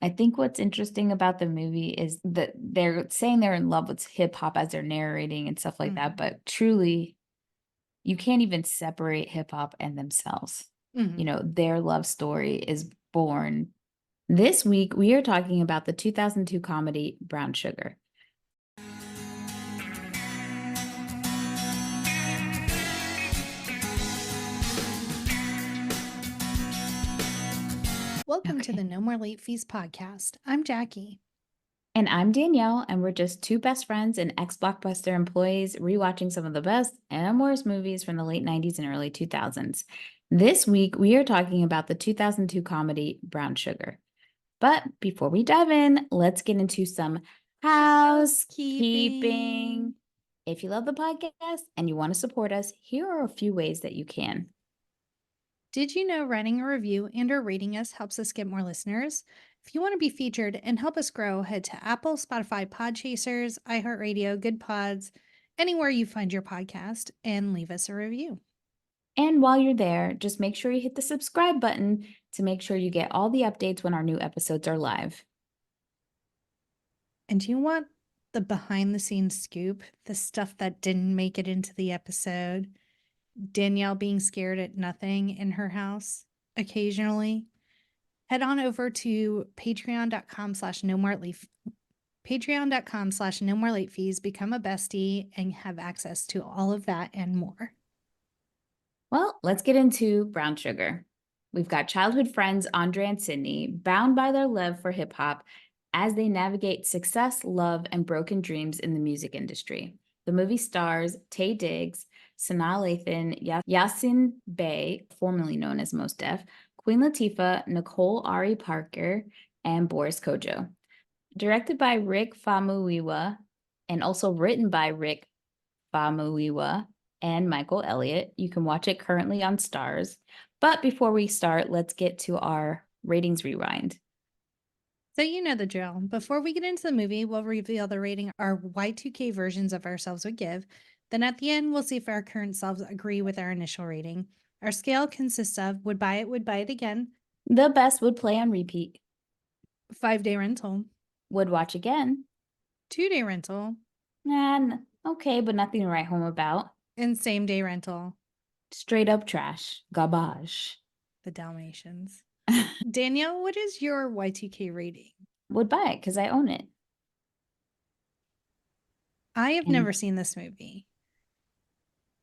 I think what's interesting about the movie is that they're saying they're in love with hip hop as they're narrating and stuff like that, but truly, you can't even separate hip hop and themselves. Mhm. Their love story is born. This week, we are talking about the 2002 comedy Brown Sugar. Welcome to Okay. the No More Late Fees podcast. I'm Jackie. And I'm Danielle, and we're just two best friends and ex-Blockbuster employees rewatching some of the best and worst movies from the late 90s and early 2000s. This week, we are talking about the 2002 comedy Brown Sugar. But before we dive in, let's get into some housekeeping. If you love the podcast and you want to support us, here are a few ways that you can. Did you know writing a review and or rating us helps us get more listeners? If you want to be featured and help us grow, head to Apple, Spotify, Podchasers, iHeartRadio, Good Pods, anywhere you find your podcast, and leave us a review. And while you're there, just make sure you hit the subscribe button to make sure you get all the updates when our new episodes are live. And do you want the behind the scenes scoop, the stuff that didn't make it into the episode? Danielle being scared at nothing in her house occasionally? Head on over to patreon.com/no more late fees, become a bestie, and have access to all of that and more. Well, let's get into Brown Sugar. We've got childhood friends Andre and Sidney, bound by their love for hip hop as they navigate success, love, and broken dreams in the music industry. The movie stars Taye Diggs, Sanaa Lathan, Yasiin Bey, formerly known as Mos Def, Queen Latifah, Nicole Ari Parker, and Boris Kodjoe. Directed by Rick Famuyiwa and also written by Rick Famuyiwa and Michael Elliott. You can watch it currently on Stars. But before we start, let's get to our ratings rewind. So you know the drill. Before we get into the movie, we'll reveal the rating our Y2K versions of ourselves would give. Then at the end, we'll see if our current selves agree with our initial rating. Our scale consists of would buy it again, The best would play on repeat, 5-day rental, would watch again, 2-day rental, and okay, but nothing to write home about. and same-day rental, Straight up trash, garbage. the Dalmatians. Danielle, what is your Y2K rating? Would buy it because I own it. I have And- never seen this movie.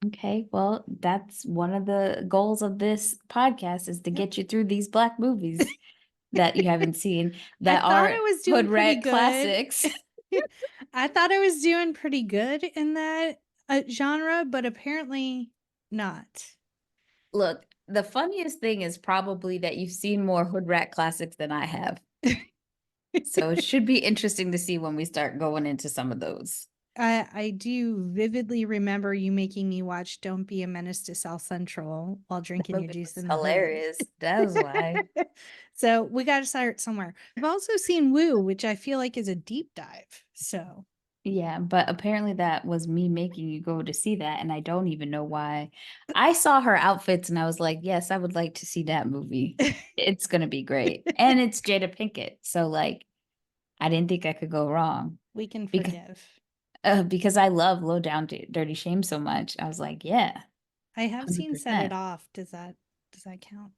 Okay, well, that's one of the goals of this podcast is to get you through these Black movies that you haven't seen that are hood rat classics. I thought I was doing pretty good in that genre, but apparently not. Look, the funniest thing is probably that you've seen more hood rat classics than I have. So it should be interesting to see when we start going into some of those. I do vividly remember you making me watch Don't Be a Menace to South Central while drinking your juice in the hilarious. That's why. So we got to start somewhere. I've also seen Woo, which I feel like is a deep dive. So yeah, but apparently that was me making you go to see that, and I don't even know why. I saw her outfits and I was like, yes, I would like to see that movie. It's gonna be great. And it's Jada Pinkett. So like I didn't think I could go wrong. we can forgive. Because I love Low Down Dirty Shame so much. I was like, yeah. I have 100%. seen Set It Off. Does that count?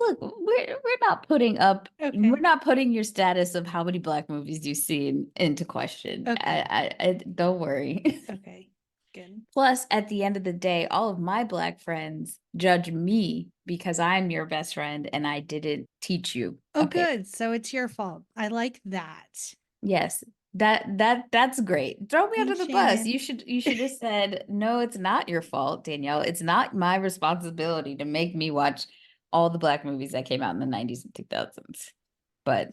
Look, we're not putting up Okay. we're not putting your status of how many Black movies you've seen into question. Okay. I don't worry. Okay. Good. Plus, at the end of the day, all of my Black friends judge me because I'm your best friend and I didn't teach you. Oh, Okay. good. So it's your fault. I like that. Yes. That's great. Throw me under the bus. Shaming. You should have said, no, it's not your fault, Danielle. It's not my responsibility to make me watch all the Black movies that came out in the 90s and 2000s. But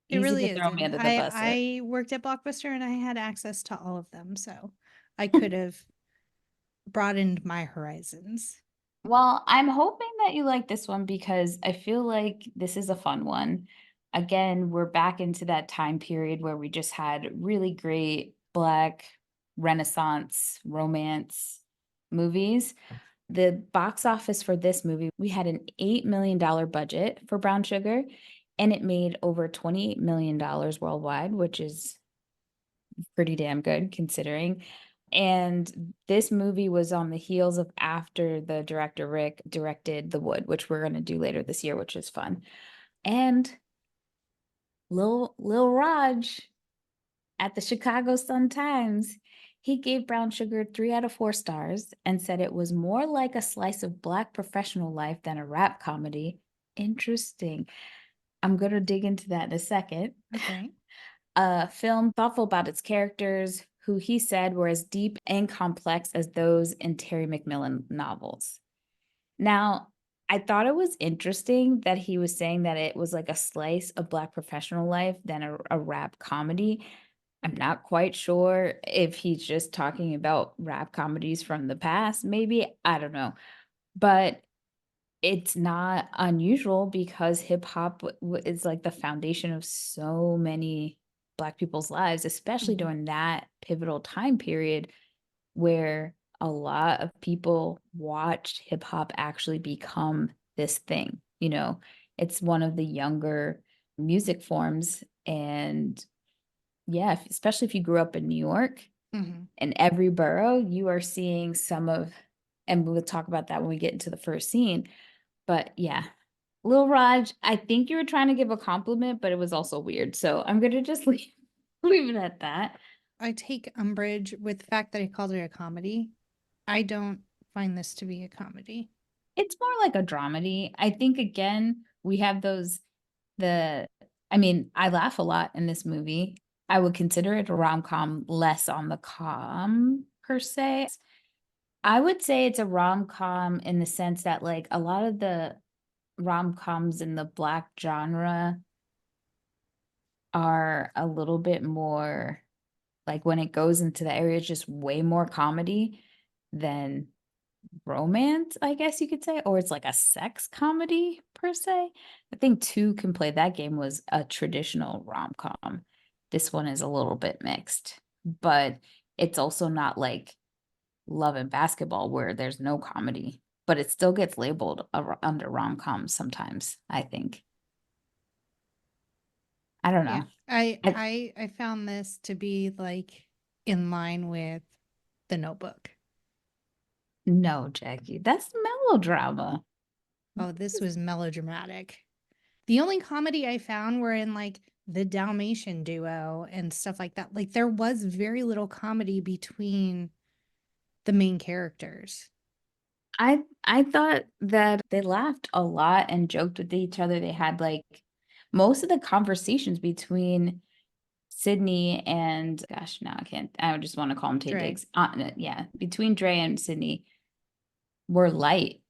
It easy really to is. throw me under the bus. I worked at Blockbuster and I had access to all of them. So I could have broadened my horizons. Well, I'm hoping that you like this one because I feel like this is a fun one. Again, we're back into that time period where we just had really great Black Renaissance romance movies. The box office for this movie, we had an $8 million budget for Brown Sugar, and it made over $28 million worldwide, which is pretty damn good considering. And this movie was on the heels of after the director Rick directed The Wood, which we're going to do later this year, which is fun. And Lil Raj at the Chicago Sun-Times, he gave Brown Sugar 3 out of 4 stars and said it was more like a slice of Black professional life than a rap comedy. Interesting. I'm going to dig into that in a second. Okay. A film thoughtful about its characters, who he said were as deep and complex as those in Terry McMillan novels. Now, I thought it was interesting that he was saying that it was like a slice of Black professional life than a rap comedy. I'm not quite sure if he's just talking about rap comedies from the past, maybe. I don't know. But it's not unusual because hip hop is like the foundation of so many Black people's lives, especially Mhm. during that pivotal time period where a lot of people watched hip hop actually become this thing. You know, it's one of the younger music forms. And yeah, especially if you grew up in New York, Mhm. in every borough, you are seeing some of, and we'll talk about that when we get into the first scene. But yeah, Lil Raj, I think you were trying to give a compliment, but it was also weird. So I'm gonna just leave it at that. I take umbrage with the fact that he called it a comedy. I don't find this to be a comedy. It's more like a dramedy. I think again, we have the I mean, I laugh a lot in this movie. I would consider it a rom-com, less on the com per se. I would say it's a rom-com in the sense that like a lot of the rom-coms in the Black genre are a little bit more like when it goes into the area, it's just way more comedy than romance, I guess you could say, or it's like a sex comedy per se. I think Two Can Play That Game was a traditional rom-com. This one is a little bit mixed, but it's also not like Love and Basketball where there's no comedy, but it still gets labeled under rom-com sometimes, I think. I don't Yeah. know. I, I found this to be like in line with The Notebook. no, Jackie, that's melodrama. Oh, this was melodramatic. The only comedy I found were in like the Dalmatian duo and stuff like that. Like there was very little comedy between the main characters. I thought that they laughed a lot and joked with each other. They had like most of the conversations between Sydney and gosh, now I can't. I just want to call him Taye Dre. Diggs. Yeah, between Dre and Sydney were light,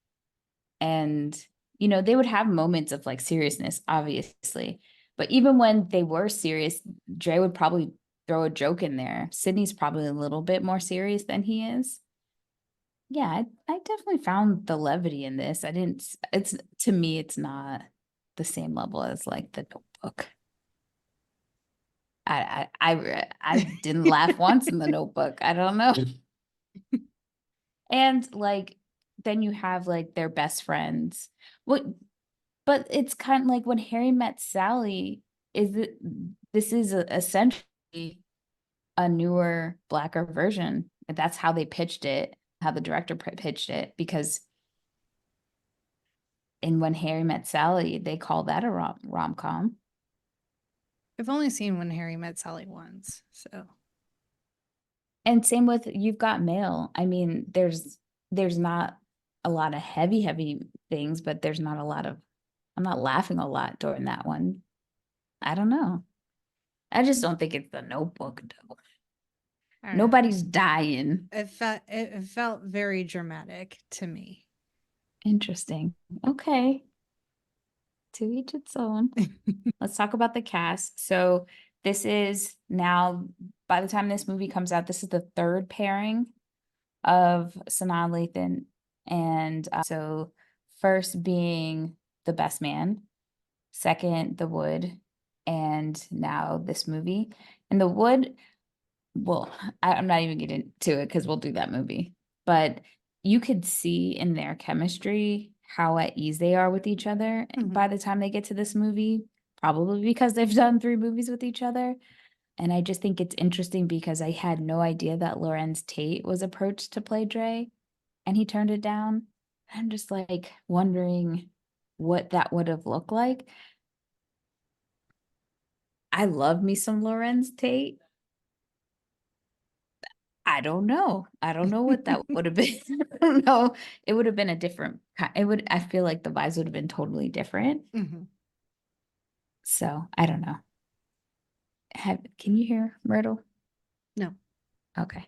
and they would have moments of like seriousness, obviously. But even when they were serious, Dre would probably throw a joke in there. Sydney's probably a little bit more serious than he is. Yeah, I definitely found the levity in this. I didn't, it's to me, it's not the same level as like the Notebook. I didn't laugh once in the Notebook. I don't know. And like then you have like their best friends. What but it's kind of like when Harry met Sally, is it this is essentially a newer, blacker version. That's how they pitched it, how the director pitched it, because in When Harry Met Sally, they call that a rom-com. I've only seen When Harry Met Sally once, so And same with You've Got Mail. I mean, there's not a lot of heavy things, but there's not a lot of I'm not laughing a lot during that one. I don't know. I just don't think it's the Notebook though. I don't know. Nobody's dying. It felt very dramatic to me. Interesting. Okay. To each its own. Let's talk about the cast. So this is now, by the time this movie comes out, this is the third pairing of Sanaa Lathan. And so first being The Best Man, second The Wood, and now this movie. And The Wood, well, I'm not even getting to it because we'll do that movie. But you could see in their chemistry how at ease they are with each other by Mhm. the time they get to this movie. probably because they've done 3 movies with each other. And I just think it's interesting because I had no idea that Lorenz Tate was approached to play Dre, and he turned it down. I'm just like wondering what that would have looked like. I love me some Lorenz Tate. I don't know. I don't know what that would have been. I don't know. It would have been a different it would I feel like the vibes would have been totally different. Mhm. So I don't know. Can you hear Myrtle? No. Okay.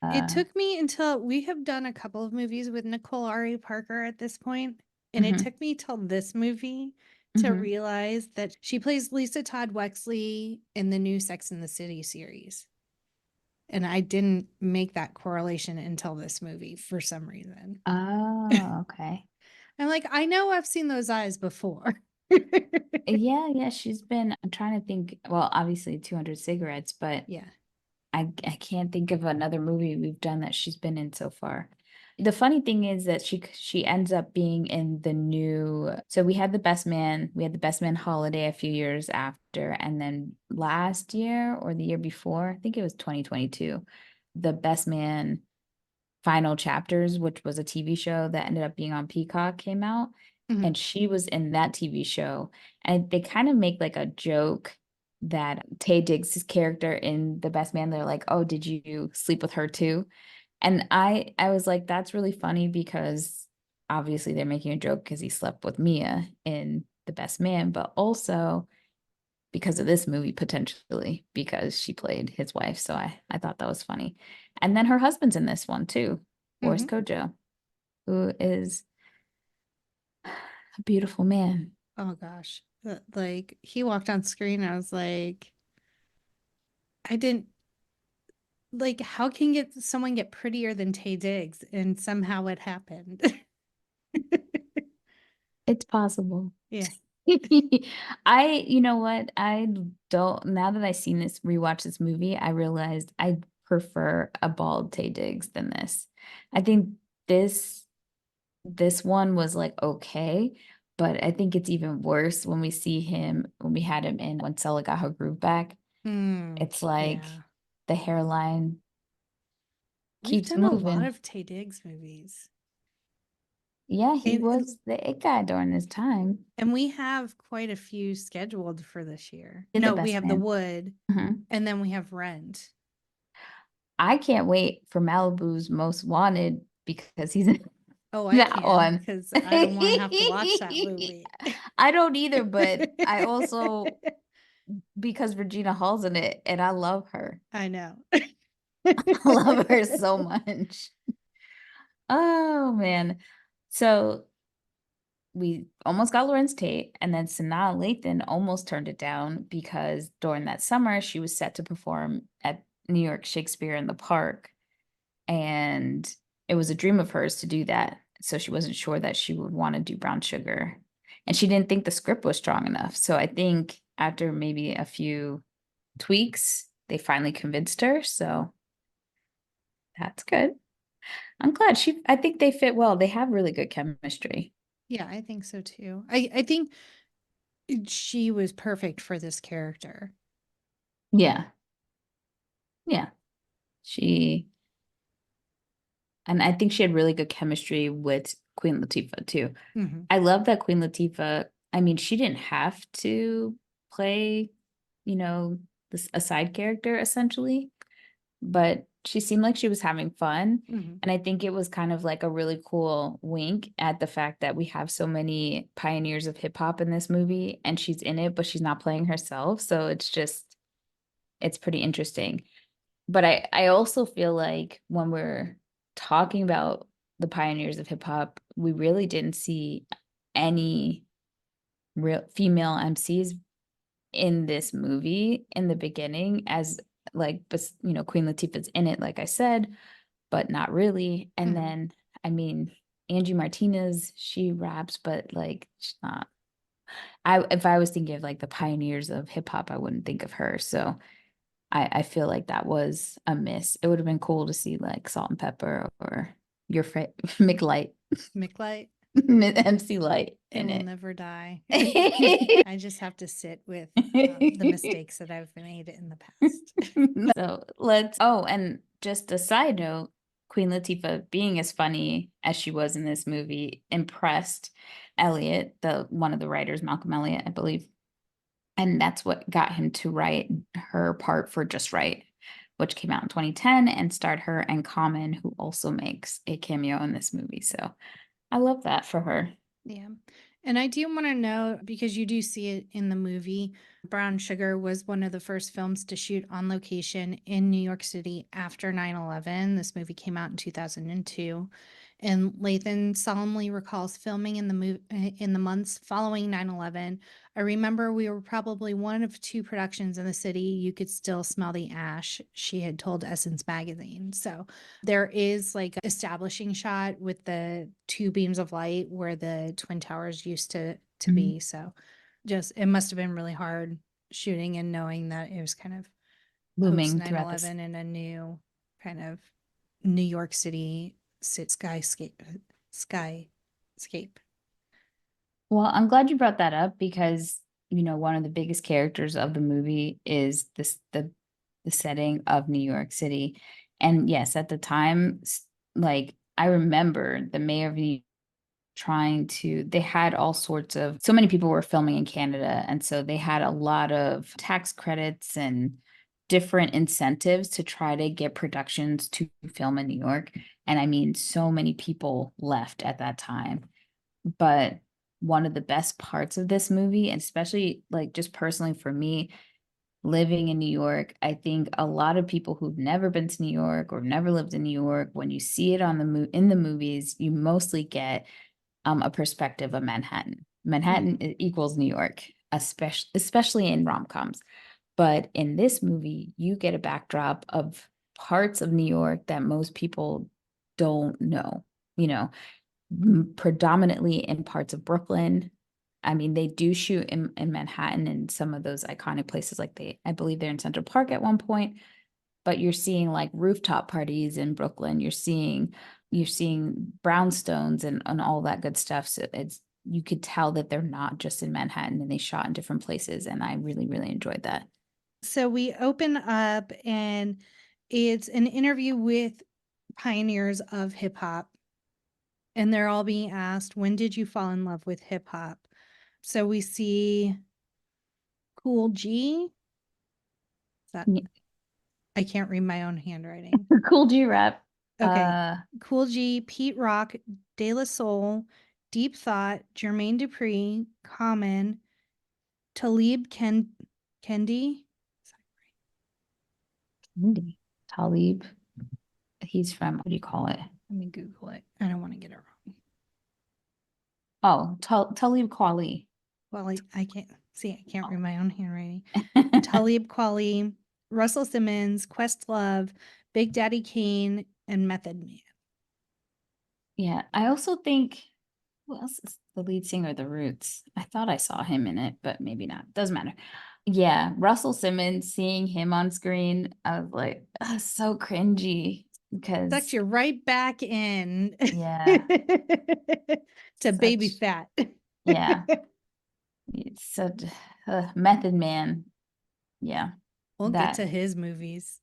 It took me until we have done a couple of movies with Nicole Ari Parker at this point, and it Mhm, took me till this movie to mhm. realize that she plays Lisa Todd Wexley in the new Sex and the City series. And I didn't make that correlation until this movie for some reason. Oh, okay. I'm like, I know I've seen those eyes before. Yeah, yeah, she's been I'm trying to think, well, obviously 200 cigarettes, but Yeah. I can't think of another movie we've done that she's been in so far. The funny thing is that she ends up being in the new, so we had the Best Man holiday a few years after, and then last year or the year before, I think it was 2022, the Best Man Final Chapters, which was a TV show that ended up being on Peacock, came out, Mhm. and she was in that TV show. And they kind of make like a joke that Taye Diggs' character in The Best Man, they're like, "Oh, did you sleep with her too?" And I was like, that's really funny because obviously they're making a joke because he slept with Mia in The Best Man, but also because of this movie potentially because she played his wife. So I thought that was funny. And then her husband's in this one too, Boris Mhm. Kodjoe, who is a beautiful man. Oh gosh. Like he walked on screen, I was like, I didn't like how can get someone get prettier than Tay Diggs? And somehow it happened. It's possible. Yeah. You know what? I don't, now that I've seen this, rewatch this movie, I realized I prefer a bald Taye Diggs than this. I think this this one was like okay, but I think it's even worse when we see him when we had him in When Stella Got Her Groove Back. Mm, It's like yeah. the hairline We've keeps done a lot moving. of Tay Diggs movies. Yeah, he And was the it guy during his time and we have quite a few scheduled for this year. in The No, we Best have The Man. Wood Mhm. and then we have Rent. I can't wait for Malibu's Most Wanted because he's in Oh, I that can one. because I don't want to have to watch that movie. I don't either, but I also because Regina Hall's in it and I love her. I know. I love her so much. Oh man. So we almost got Lawrence Tate, and then Sanaa Lathan almost turned it down because during that summer she was set to perform at New York Shakespeare in the Park, and it was a dream of hers to do that. So she wasn't sure that she would want to do Brown Sugar, and she didn't think the script was strong enough. So I think after maybe a few tweaks, they finally convinced her. So that's good. I'm glad I think they fit well. They have really good chemistry. Yeah, I think so too. I think she was perfect for this character. Yeah. Yeah. She And I think she had really good chemistry with Queen Latifah too. Hmm. I love that Queen Latifah, I mean, she didn't have to play, you know, a side character essentially, but she seemed like she was having fun. Hmm. And I think it was kind of like a really cool wink at the fact that we have so many pioneers of hip hop in this movie and she's in it, but she's not playing herself. So it's pretty interesting. But I also feel like when we're talking about the pioneers of hip hop, we really didn't see any real female MCs in this movie in the beginning as like Queen Latifah's in it like I said, but not really. And Hmm. then I mean Angie Martinez, she raps, but like she's not. I if I was thinking of like the pioneers of hip hop, I wouldn't think of her. So I feel like that was a miss. It would have been cool to see like Salt and Pepper or your McLight. McLight. MC Light It in will it. never die. I just have to sit with the mistakes that I've made in the past. So and just a side note, Queen Latifah, being as funny as she was in this movie, impressed Elliot, one of the writers, Malcolm Elliot, I believe. And that's what got him to write her part for Just Right, which came out in 2010 and starred her and Common, who also makes a cameo in this movie. So I love that for her. Yeah. And I do want to know, because you do see it in the movie, Brown Sugar was one of the first films to shoot on location in New York City after 9/11. This movie came out in 2002. And Lathan solemnly recalls filming in the months following 9/11. I remember we were probably one of two productions in the city. You could still smell the ash, she had told Essence magazine. So there is like an establishing shot with the two beams of light where the Twin Towers used to be. So just it must have been really hard shooting and knowing that it was kind of post Looming throughout this. 9/11 and a new kind of New York City skyscape. Well, I'm glad you brought that up because, one of the biggest characters of the movie is the setting of New York City. And yes, at the time, like I remember the mayor of New York they had all sorts of, so many people were filming in Canada. And so they had a lot of tax credits and different incentives to try to get productions to film in New York. And I mean, so many people left at that time. But one of the best parts of this movie, and especially like just personally for me, living in New York, I think a lot of people who've never been to New York or never lived in New York, when you see it in the movies, you mostly get a perspective of Manhattan. Manhattan equals New York, especially in rom-coms. But in this movie, you get a backdrop of parts of New York that most people don't know, predominantly in parts of Brooklyn. I mean, they do shoot in Manhattan and some of those iconic places, like I believe they're in Central Park at one point, but you're seeing like rooftop parties in Brooklyn. You're seeing brownstones and all that good stuff. So you could tell that they're not just in Manhattan and they shot in different places. And I really, really enjoyed that. So we open up and it's an interview with pioneers of hip hop. And they're all being asked, when did you fall in love with hip hop? So we see Cool G. Is that Yeah. I can't read my own handwriting. Cool G Rap. Okay. Cool G, Pete Rock, De La Soul, Deep Thought, Jermaine Dupri, Common, Kendi. Talib. He's from, what do you call it? Let me Google it. I don't want to get it wrong. Oh, Talib Kweli. Well, I can't see. I can't read my own handwriting. Talib Kweli, Russell Simmons, Questlove, Big Daddy Kane, and Method Man. Yeah, I also think, who else is the lead singer of The Roots? I thought I saw him in it, but maybe not. Doesn't matter. Yeah, Russell Simmons, seeing him on screen, I was like, so cringy because Sucks you right back in. Yeah. To Baby Such- Fat. yeah, it's such Method Man. Yeah, We'll get that. to his movies.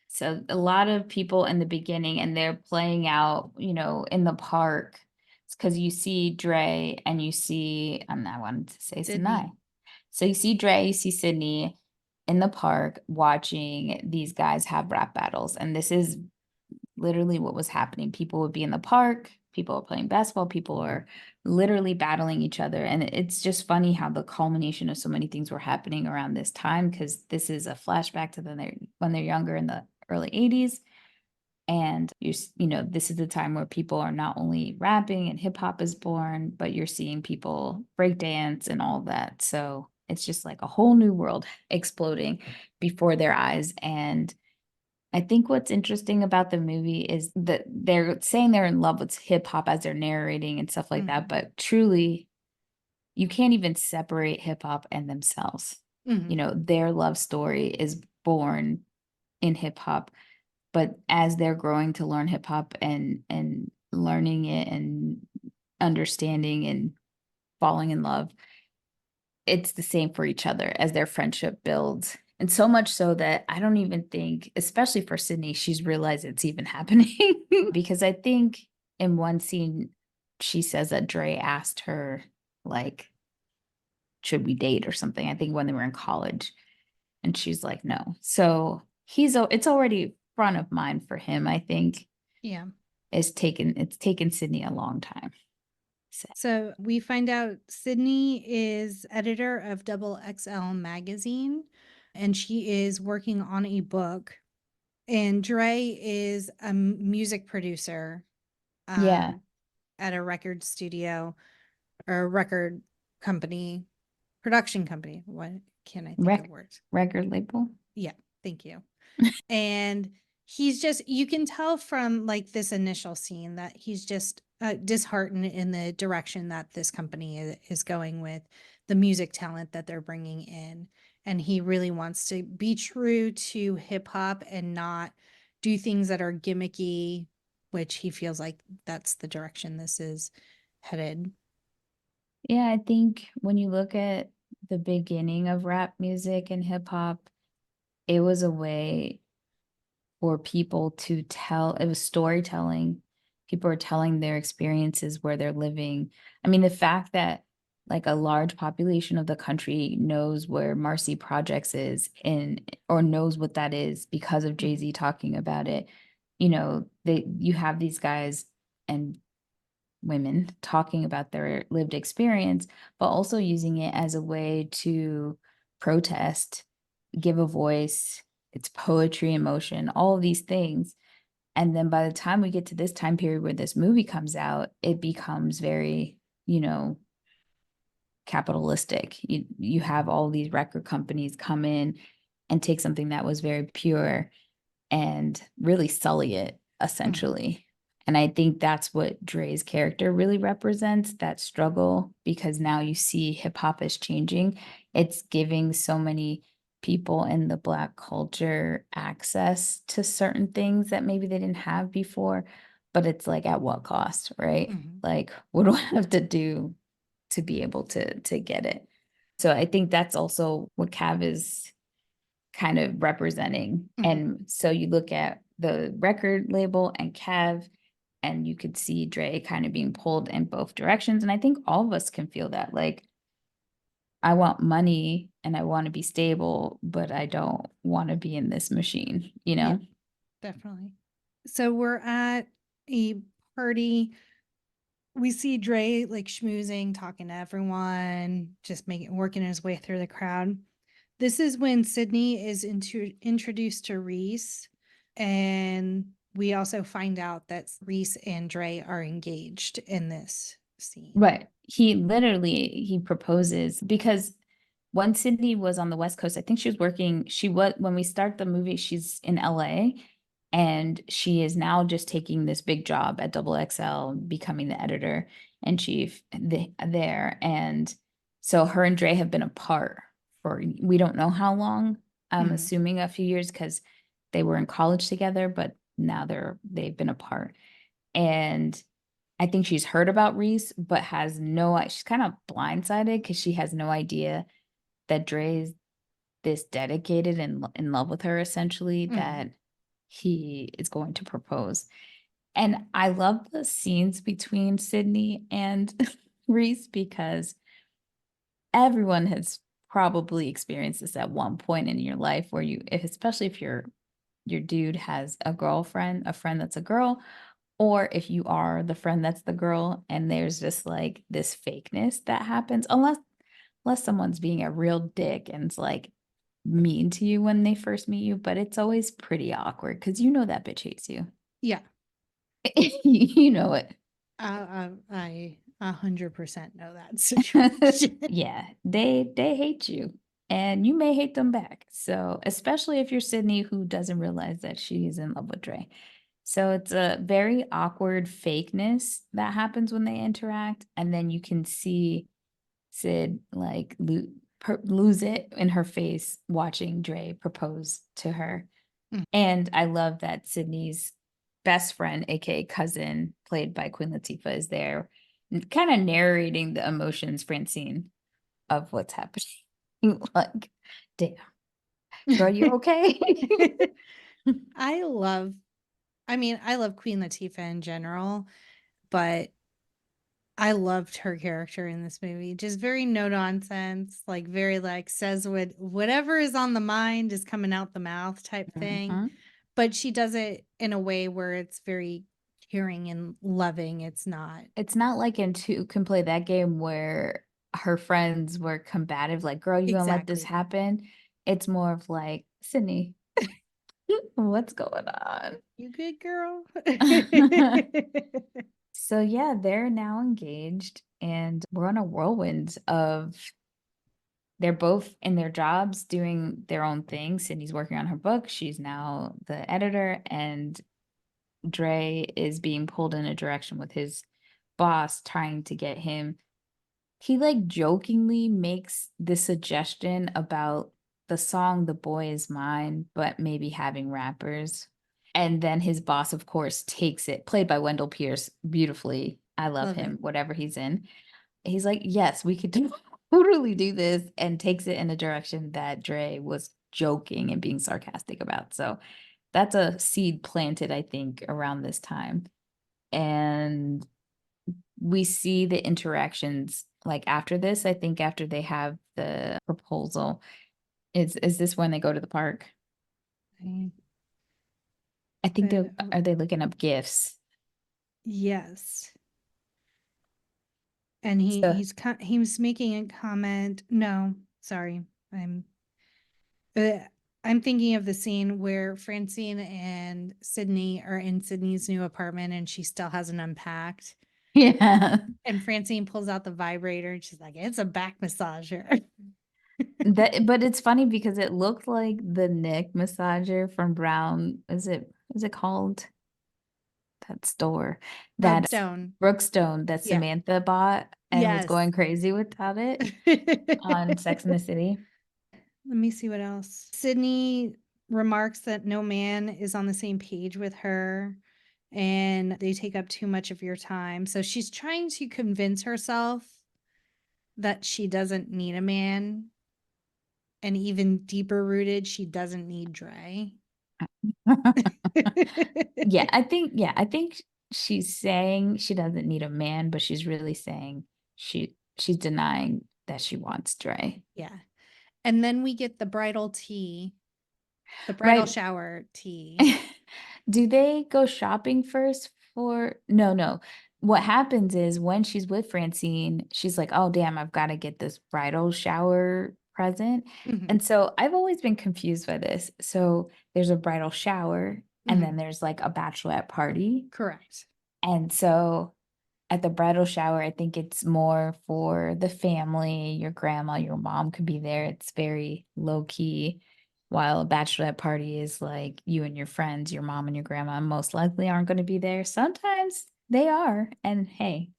So a lot of people in the beginning and they're playing out, in the park. It's because you see Dre and you see, I wanted to say Sydney. Sanaa. So you see Dre, you see Sidney in the park watching these guys have rap battles. And this is literally what was happening. People would be in the park, people are playing basketball, people are literally battling each other. And it's just funny how the culmination of so many things were happening around this time, because this is a flashback to when they're younger in the early 80s. And this is the time where people are not only rapping and hip hop is born, but you're seeing people break dance and all that. So it's just like a whole new world exploding before their eyes. And I think what's interesting about the movie is that they're saying they're in love with hip hop as they're narrating and stuff like that, but truly, you can't even separate hip hop and themselves. Their love story is born in hip hop, but as they're growing to learn hip hop and learning it and understanding and falling in love, it's the same for each other as their friendship builds. And so much so that I don't even think, especially for Sydney, she's realized it's even happening. Because I think in one scene, she says that Dre asked her, like, should we date or something? I think when they were in college. And she's like, no. So it's already front of mind for him, I think. Yeah. It's taken Sydney a long time. So we find out Sydney is editor of Double XL magazine, and she is working on a book. And Dre is a music producer Yeah. at a record studio or a record company, production company. What can I think of words? Record label. Yeah, thank you. And he's just, you can tell from like this initial scene that he's just disheartened in the direction that this company is going with the music talent that they're bringing in. And he really wants to be true to hip hop and not do things that are gimmicky, which he feels like that's the direction this is headed. Yeah, I think when you look at the beginning of rap music and hip hop, it was a way for people to tell, it was storytelling. People are telling their experiences where they're living. I mean, the fact that like a large population of the country knows where Marcy Projects is and or knows what that is because of Jay-Z talking about it. You know, you have these guys and women talking about their lived experience, but also using it as a way to protest, give a voice. It's poetry, emotion, all of these things. And then by the time we get to this time period where this movie comes out, it becomes very, capitalistic. You have all these record companies come in and take something that was very pure and really sully it, essentially. And I think that's what Dre's character really represents, that struggle, because now you see hip hop is changing. It's giving so many people in the Black culture access to certain things that maybe they didn't have before, but it's like at what cost, right? Like, what do I have to do to be able to get it? So I think that's also what Cav is kind of representing. And so you look at the record label and Cav, and you could see Dre kind of being pulled in both directions. And I think all of us can feel that. Like, I want money and I want to be stable, but I don't want to be in this machine, you know? Yeah, definitely. So we're at a party. We see Dre like schmoozing, talking to everyone, just working his way through the crowd. This is when Sidney is introduced to Reese, and we also find out that Reese and Dre are engaged in this scene. Right. He proposes because when Sydney was on the West Coast, I think when we start the movie, she's in LA and she is now just taking this big job at Double XL, becoming the editor in chief there. And so her and Dre have been apart for, we don't know how long. I'm assuming a few years because they were in college together, but now they've been apart. And I think she's heard about Reese, but she's kind of blindsided because she has no idea that Dre is this dedicated and in love with her, essentially, that he is going to propose. And I love the scenes between Sydney and Reese because everyone has probably experienced this at one point in your life where especially if your dude has a girlfriend, a friend that's a girl, or if you are the friend that's the girl and there's just like this fakeness that happens, unless someone's being a real dick and it's like mean to you when they first meet you, but it's always pretty awkward because you know that bitch hates you. Yeah. You know it. I 100% know that situation. Yeah, they hate you and you may hate them back. So especially if you're Sydney who doesn't realize that she's in love with Dre. So it's a very awkward fakeness that happens when they interact. And then you can see Sid like lose it in her face watching Dre propose to her. And I love that Sydney's best friend, aka cousin, played by Queen Latifah, is there, kind of narrating the emotions, Francine, of what's happening. Like, damn, girl, you okay? I love I love Queen Latifah in general, but I loved her character in this movie. Just very no nonsense, like very like says whatever is on the mind is coming out the mouth type thing. Mhm. But she does it in a way where it's very caring and loving. It's not It's not like in Two Can Play That Game where her friends were combative, like, girl, you gonna let this exactly. happen? It's more of like, Sydney, what's going on? You good girl? So yeah, they're now engaged and we're on a whirlwind of they're both in their jobs doing their own thing. Sydney's working on her book. She's now the editor, and Dre is being pulled in a direction with his boss trying to get him. He like jokingly makes this suggestion about the song The Boy Is Mine, but maybe having rappers. And then his boss, of course, takes it, played by Wendell Pierce beautifully. I love Love it. him, whatever he's in. He's like, yes, we could totally do this, and takes it in a direction that Dre was joking and being sarcastic about. So that's a seed planted, I think, around this time. And we see the interactions like after this. I think after they have the proposal, is this when they go to the park? I- I think But they are they looking up gifts. yes. And So he's making a comment. No, sorry. Uh, I'm thinking of the scene where Francine and Sydney are in Sydney's new apartment and she still hasn't unpacked. yeah. And Francine pulls out the vibrator and she's like, it's a back massager. That, but it's funny because it looked like the neck massager from Brown. Is it called that store that Brookstone. Brookstone that Yeah. Samantha bought and was Yes. going crazy without it on Sex in the City? Let me see what else. Sydney remarks that no man is on the same page with her and they take up too much of your time. So she's trying to convince herself that she doesn't need a man. And even deeper rooted, she doesn't need Dre. Yeah, I think she's saying she doesn't need a man, but she's really saying she's denying that she wants Dre. Yeah. And then we get the bridal tea, the bridal Right. shower tea. Do they go shopping first for no. What happens is when she's with Francine, she's like, oh damn, I've got to get this bridal shower present. Mhm, And so I've always been confused by this. So there's a bridal shower and then mhm. there's like a bachelorette party. Correct. And so at the bridal shower, I think it's more for the family, your grandma, your mom could be there. It's very low key. While a bachelorette party is like you and your friends, your mom and your grandma most likely aren't going to be there. Sometimes they are. And hey,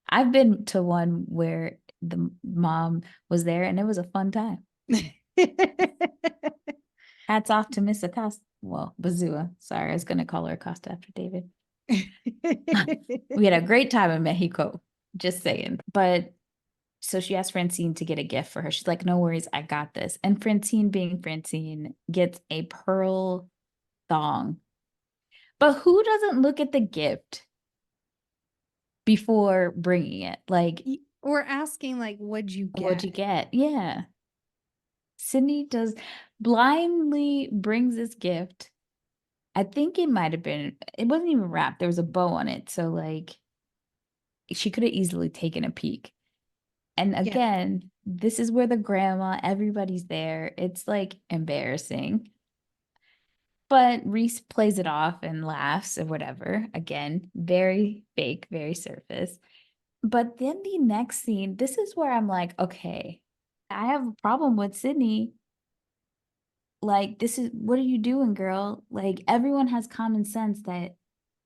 I've been to one where the mom was there and it was a fun time. Hats off to Miss Acosta. Well, Bazua. Sorry, I was going to call her Acosta after David. We had a great time in Mexico. Just saying. But so she asked Francine to get a gift for her. She's like, no worries, I got this. And Francine, being Francine, gets a pearl thong. But who doesn't look at the gift before bringing it? Like, Or asking, like, what'd you what'd you get? get? Yeah. Sydney does blindly brings this gift. I think it might have been, it wasn't even wrapped. There was a bow on it. So, like, she could have easily taken a peek. And Yeah. again, this is where the grandma, everybody's there. It's like embarrassing. But Reese plays it off and laughs or whatever. Again, very fake, very surface. But then the next scene, this is where I'm like, okay, I have a problem with Sydney. Like, this is what are you doing, girl? Like, everyone has common sense that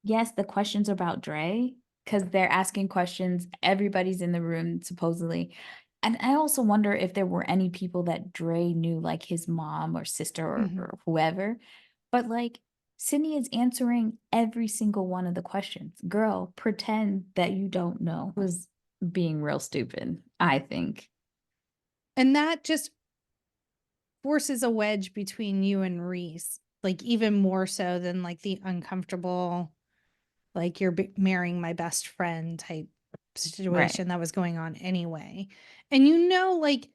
yes, the questions are about Dre because they're asking questions. Everybody's in the room, supposedly. And I also wonder if there were any people that Dre knew, like his mom or sister Mhm. or whoever. But like Sidney is answering every single one of the questions. Girl, pretend that you don't know. It was being real stupid, I think. And that just forces a wedge between you and Reese, like even more so than like the uncomfortable, like you're marrying my best friend type situation that was going on anyway. And like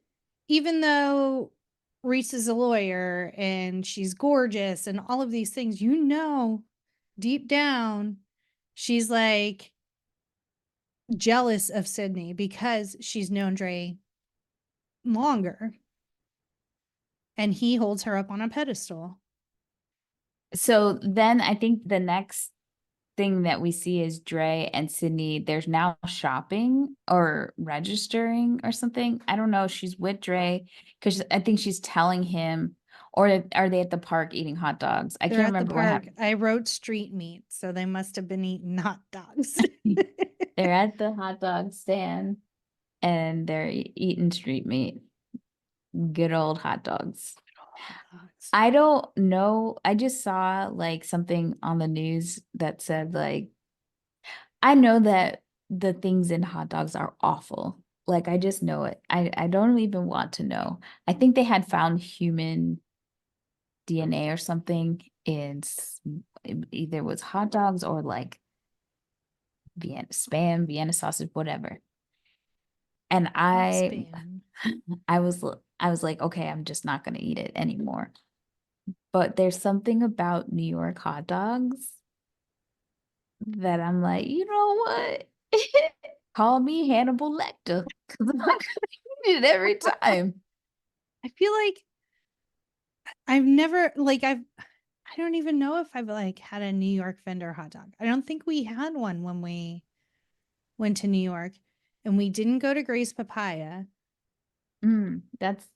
even though Reese is a lawyer and she's gorgeous and all of these things, deep down, she's like jealous of Sidney because she's known Dre longer and he holds her up on a pedestal. So then I think the next thing that we see is Dre and Sidney. There's now shopping or registering or something. I don't know. She's with Dre because I think she's telling him, or are they at the park eating hot dogs? I They're can't at the remember what park. happened. I wrote street meat, so they must have been eating hot dogs. They're at the hot dog stand and they're eating street meat. Good old hot dogs. I don't know. I just saw like something on the news that said like, I know that the things in hot dogs are awful. Like I just know it. I don't even want to know. I think they had found human DNA or something in either was hot dogs or like Vienna spam, Vienna sausage, whatever. And Spam. I was like, okay, I'm just not gonna eat it anymore. But there's something about New York hot dogs that I'm like, you know what? Call me Hannibal Lecter because I'm not gonna eat it every time. I feel like I've never like I don't even know if I've like had a New York vendor hot dog. I don't think we had one when we went to New York, and we didn't go to Grace Papaya. That's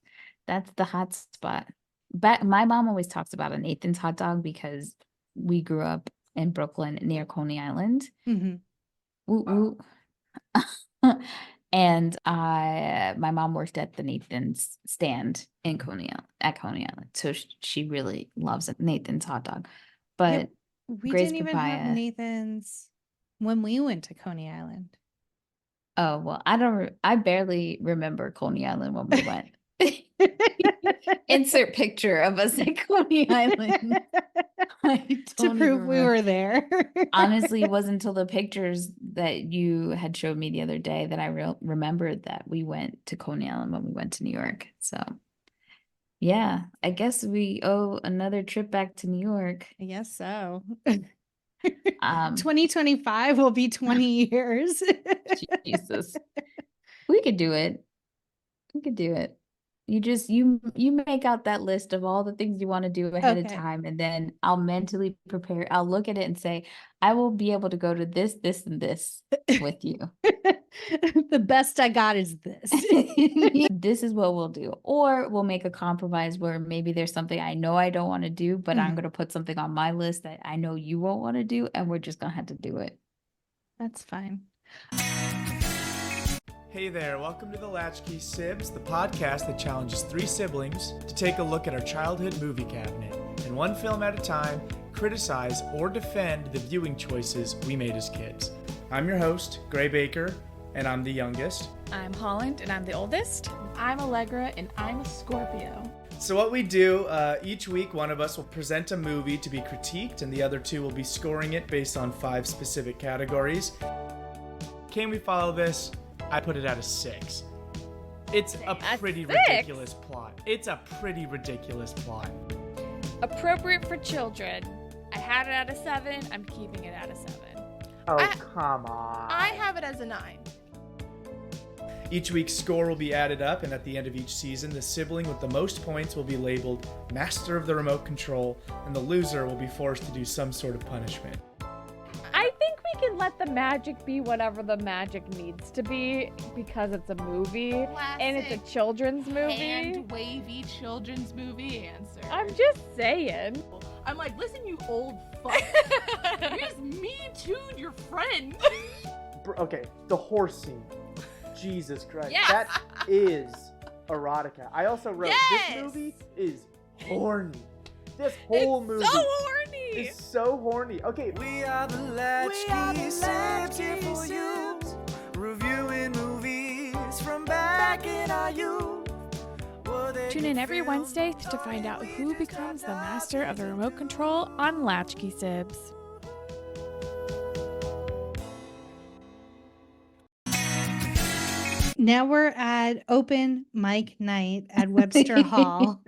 the hot spot. But my mom always talks about a Nathan's hot dog because we grew up in Brooklyn near Coney Island. Mm-hmm. Woo woo. And my mom worked at the Nathan's stand in Coney Island. So she really loves a Nathan's hot dog. But we Grace didn't even have Papaya. Nathan's when we went to Coney Island. Oh, well, I barely remember Coney Island when we went. Insert picture of us at Coney Island. To prove we were there. Honestly, it wasn't until the pictures that you had showed me the other day that I remembered that we went to Coney Island when we went to New York. So, yeah, I guess we owe another trip back to New York. I guess so. 2025 will be 20 years. Jesus. We could do it. We could do it. You make out that list of all the things you want to do ahead of time, and then I'll mentally prepare. I'll look at it and say, I will be able to go to this, this, and this with you. The best I got is this. This is what we'll do. Or we'll make a compromise where maybe there's something I know I don't want to do, but I'm going to put something on my list that I know you won't want to do, and we're just going to have to do it. That's fine. Hey there, welcome to the Latchkey Sibs, the podcast that challenges three siblings to take a look at our childhood movie cabinet, and one film at a time, criticize or defend the viewing choices we made as kids. I'm your host, Gray Baker, and I'm the youngest. I'm Holland, and I'm the oldest. I'm Allegra, and I'm a Scorpio. So what we do, each week one of us will present a movie to be critiqued, and the other two will be scoring it based on 5 specific categories. Can we follow this? I put it at a 6. It's a pretty ridiculous plot. It's a pretty ridiculous plot. Appropriate for children. I had it at a 7. I'm keeping it at a 7. Oh, come on. I have it as a 9. Each week's score will be added up, and at the end of each season, the sibling with the most points will be labeled Master of the Remote Control, and the loser will be forced to do some sort of punishment. I think we can let the magic be whatever the magic needs to be because it's a movie. Classic and it's a children's movie. Hand-wavy children's movie answer. I'm just saying. I'm like, listen, you old fuck. You just me too'd your friend. Okay, the horse scene. Jesus Christ. Yes. That is erotica. I also wrote, Yes. this movie is horny. This whole movie. So horny. is so horny. Okay, We are the Latchkey Sips here for you, reviewing movies from back in our youth. Tune in every Wednesday to find out who becomes the master of the remote control on Latchkey Sibs. Now we're at open mic night at Webster Hall.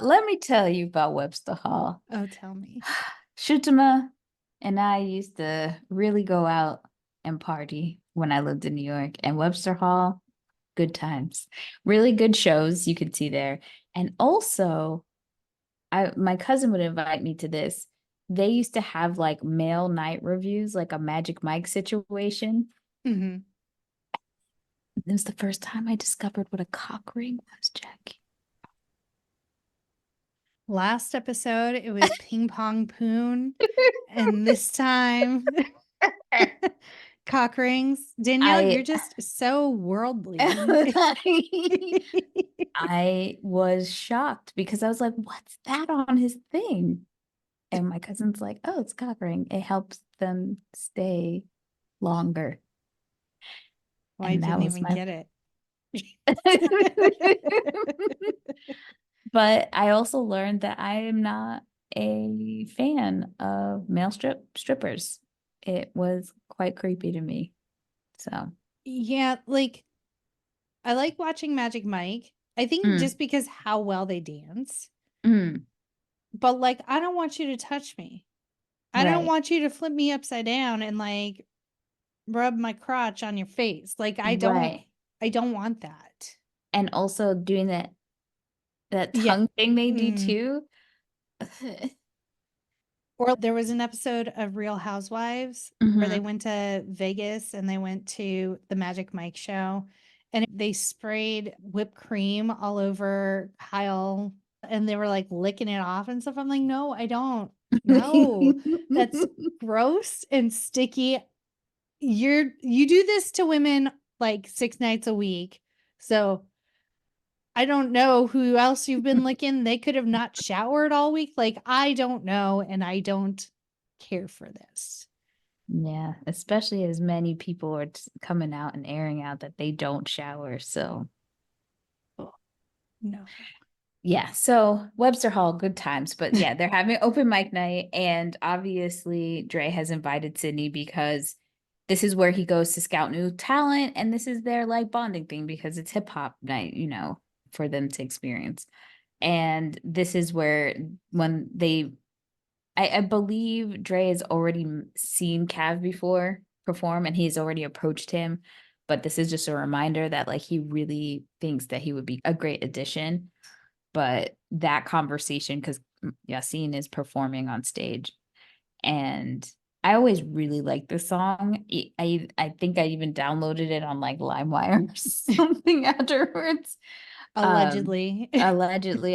Let me tell you about Webster Hall. Oh, tell me. Shutama and I used to really go out and party when I lived in New York. And Webster Hall, good times. Really good shows you could see there. And also, my cousin would invite me to this. They used to have like male night reviews, like a Magic Mike situation. Mm-hmm. It was the first time I discovered what a cock ring was, Jackie. Last episode, it was Ping Pong Poon. And this time, cock rings. Danielle, you're just so worldly. I was shocked because I was like, what's that on his thing? And my cousin's like, oh, it's cock ring. It helps them stay longer. Well, I And that didn't was even my- get it. But I also learned that I am not a fan of male strippers. It was quite creepy to me. So Yeah, like I like watching Magic Mike. I think Mm. just because how well they dance. mm, But like I don't want you to touch me. I don't Right. want you to flip me upside down and like rub my crotch on your face. Like I don't want that. And also doing that Yeah. tongue thing they do Mm. too. Or there was an episode of Real Housewives where they Mhm. went to Vegas and they went to the Magic Mike show and they sprayed whipped cream all over Kyle and they were like licking it off and stuff. I'm like, no, I don't. No, that's gross and sticky. You do this to women like 6 nights a week. So I don't know who else you've been licking. They could have not showered all week. Like, I don't know. And I don't care for this. Yeah, especially as many people are coming out and airing out that they don't shower. So No. yeah, so Webster Hall, good times. But yeah, they're having open mic night. And obviously, Dre has invited Sidney because this is where he goes to scout new talent. And this is their like bonding thing because it's hip hop night, you know, for them to experience. And this is where when I believe Dre has already seen Cav before perform and he's already approached him. But this is just a reminder that like he really thinks that he would be a great addition. But that conversation, because Yasiin is performing on stage, and I always really like this song. I think I even downloaded it on like LimeWire or something afterwards. Allegedly. Allegedly.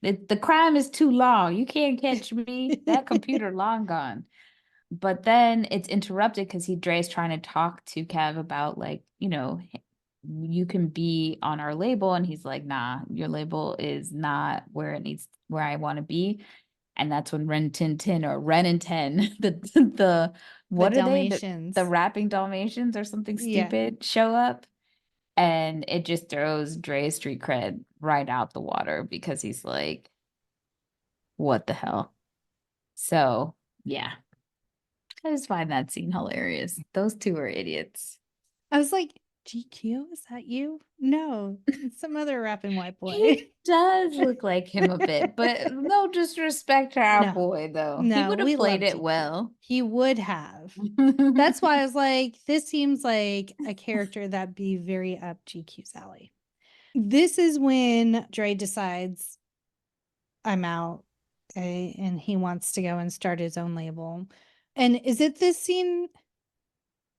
The crime is too long. You can't catch me. That computer long gone. But then it's interrupted because Dre's trying to talk to Kev about like, you know, you can be on our label. And he's like, nah, your label is not where I want to be. And that's when Ren and 10, the what are Dalmatians. they? The rapping Dalmatians or something Yeah. stupid show up. And it just throws Dre's street cred right out the water because he's like, what the hell? So yeah. I just find that scene hilarious. Those two are idiots. I was like, GQ, is that you? No, it's some other rapping white boy. He does look like him a bit, but no disrespect to our boy, though. He No, would we have played love it GQ. well. He would have. That's why I was like, this seems like a character that'd be very up GQ's alley. This is when Dre decides I'm out, okay, and he wants to go and start his own label. And is it this scene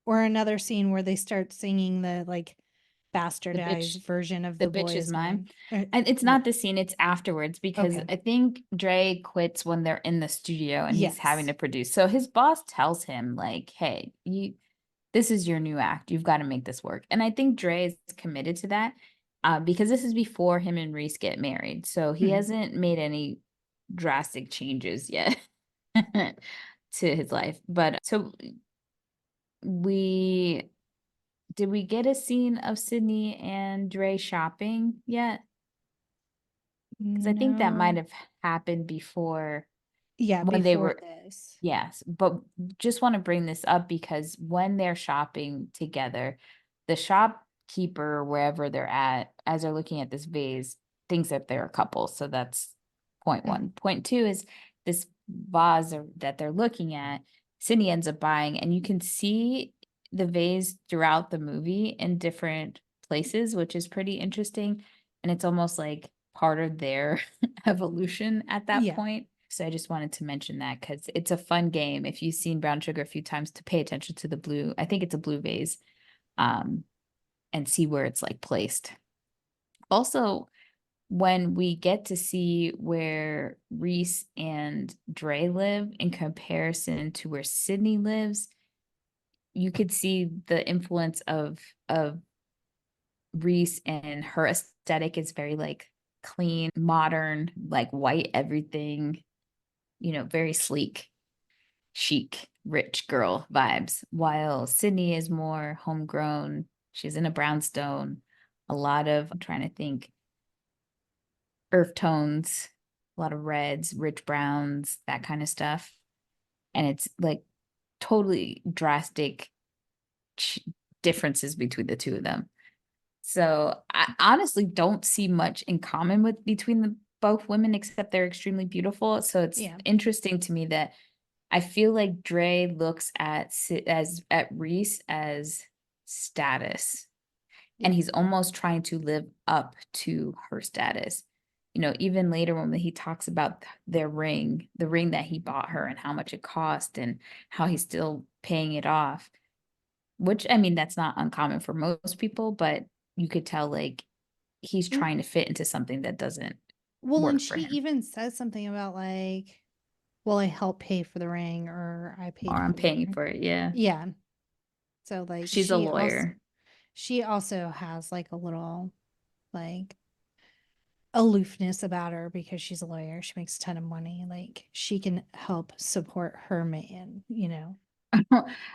or another scene where they start singing the like bastardized version of The the bitch boy is mine. mine? And it's not the scene, it's afterwards because Okay. I think Dre quits when they're in the studio and he's having to Yes. produce. So his boss tells him, like, hey, this is your new act. You've got to make this work. And I think Dre is committed to that because this is before him and Reese get married. So he hasn't made any drastic changes yet to his life. But so did we get a scene of Sidney and Dre shopping yet? Because I think that might No. have happened before Yeah, when they before were, this. yes, but just want to bring this up because when they're shopping together, the shopkeeper, wherever they're at, as they're looking at this vase, thinks that they're a couple. So that's point one. Point two is this vase that they're looking at, Sydney ends up buying, and you can see the vase throughout the movie in different places, which is pretty interesting. And it's almost like part of their evolution at that Yeah. point. So I just wanted to mention that because it's a fun game. If you've seen Brown Sugar a few times, to pay attention to the blue, I think it's a blue vase, and see where it's like placed. Also, when we get to see where Reese and Dre live in comparison to where Sydney lives, you could see the influence of Reese, and her aesthetic is very like clean, modern, like white everything, very sleek, chic, rich girl vibes, while Sydney is more homegrown. She's in a brownstone, a lot of, I'm trying to think, earth tones, a lot of reds, rich browns, that kind of stuff. And it's like totally drastic differences between the two of them. So I honestly don't see much in common between the both women, except they're extremely beautiful. So it's interesting to me that I feel like Dre looks at Reese as status, and he's almost trying to live up to her status. Even later when he talks about their ring, the ring that he bought her and how much it cost and how he's still paying it off, which, I mean, that's not uncommon for most people, but you could tell like he's trying to fit into something that doesn't Well, and work for she him. even says something about like, well, I helped pay for the ring, or I paid Or I'm for the paying ring. for it, yeah. Yeah. So like She's a lawyer. She also has like a little like aloofness about her because she's a lawyer. She makes a ton of money. Like she can help support her man,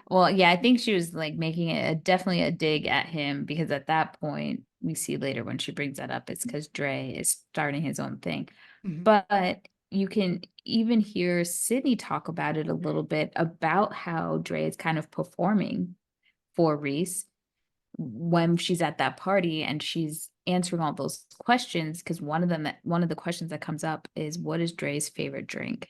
Well, yeah, I think she was like making it definitely a dig at him, because at that point we see later when she brings that up, it's because Dre is starting his own thing. But you can even hear Sydney talk about it a little bit, about how Dre is kind of performing for Reese when she's at that party and she's answering all those questions, because one of the questions that comes up is, what is Dre's favorite drink?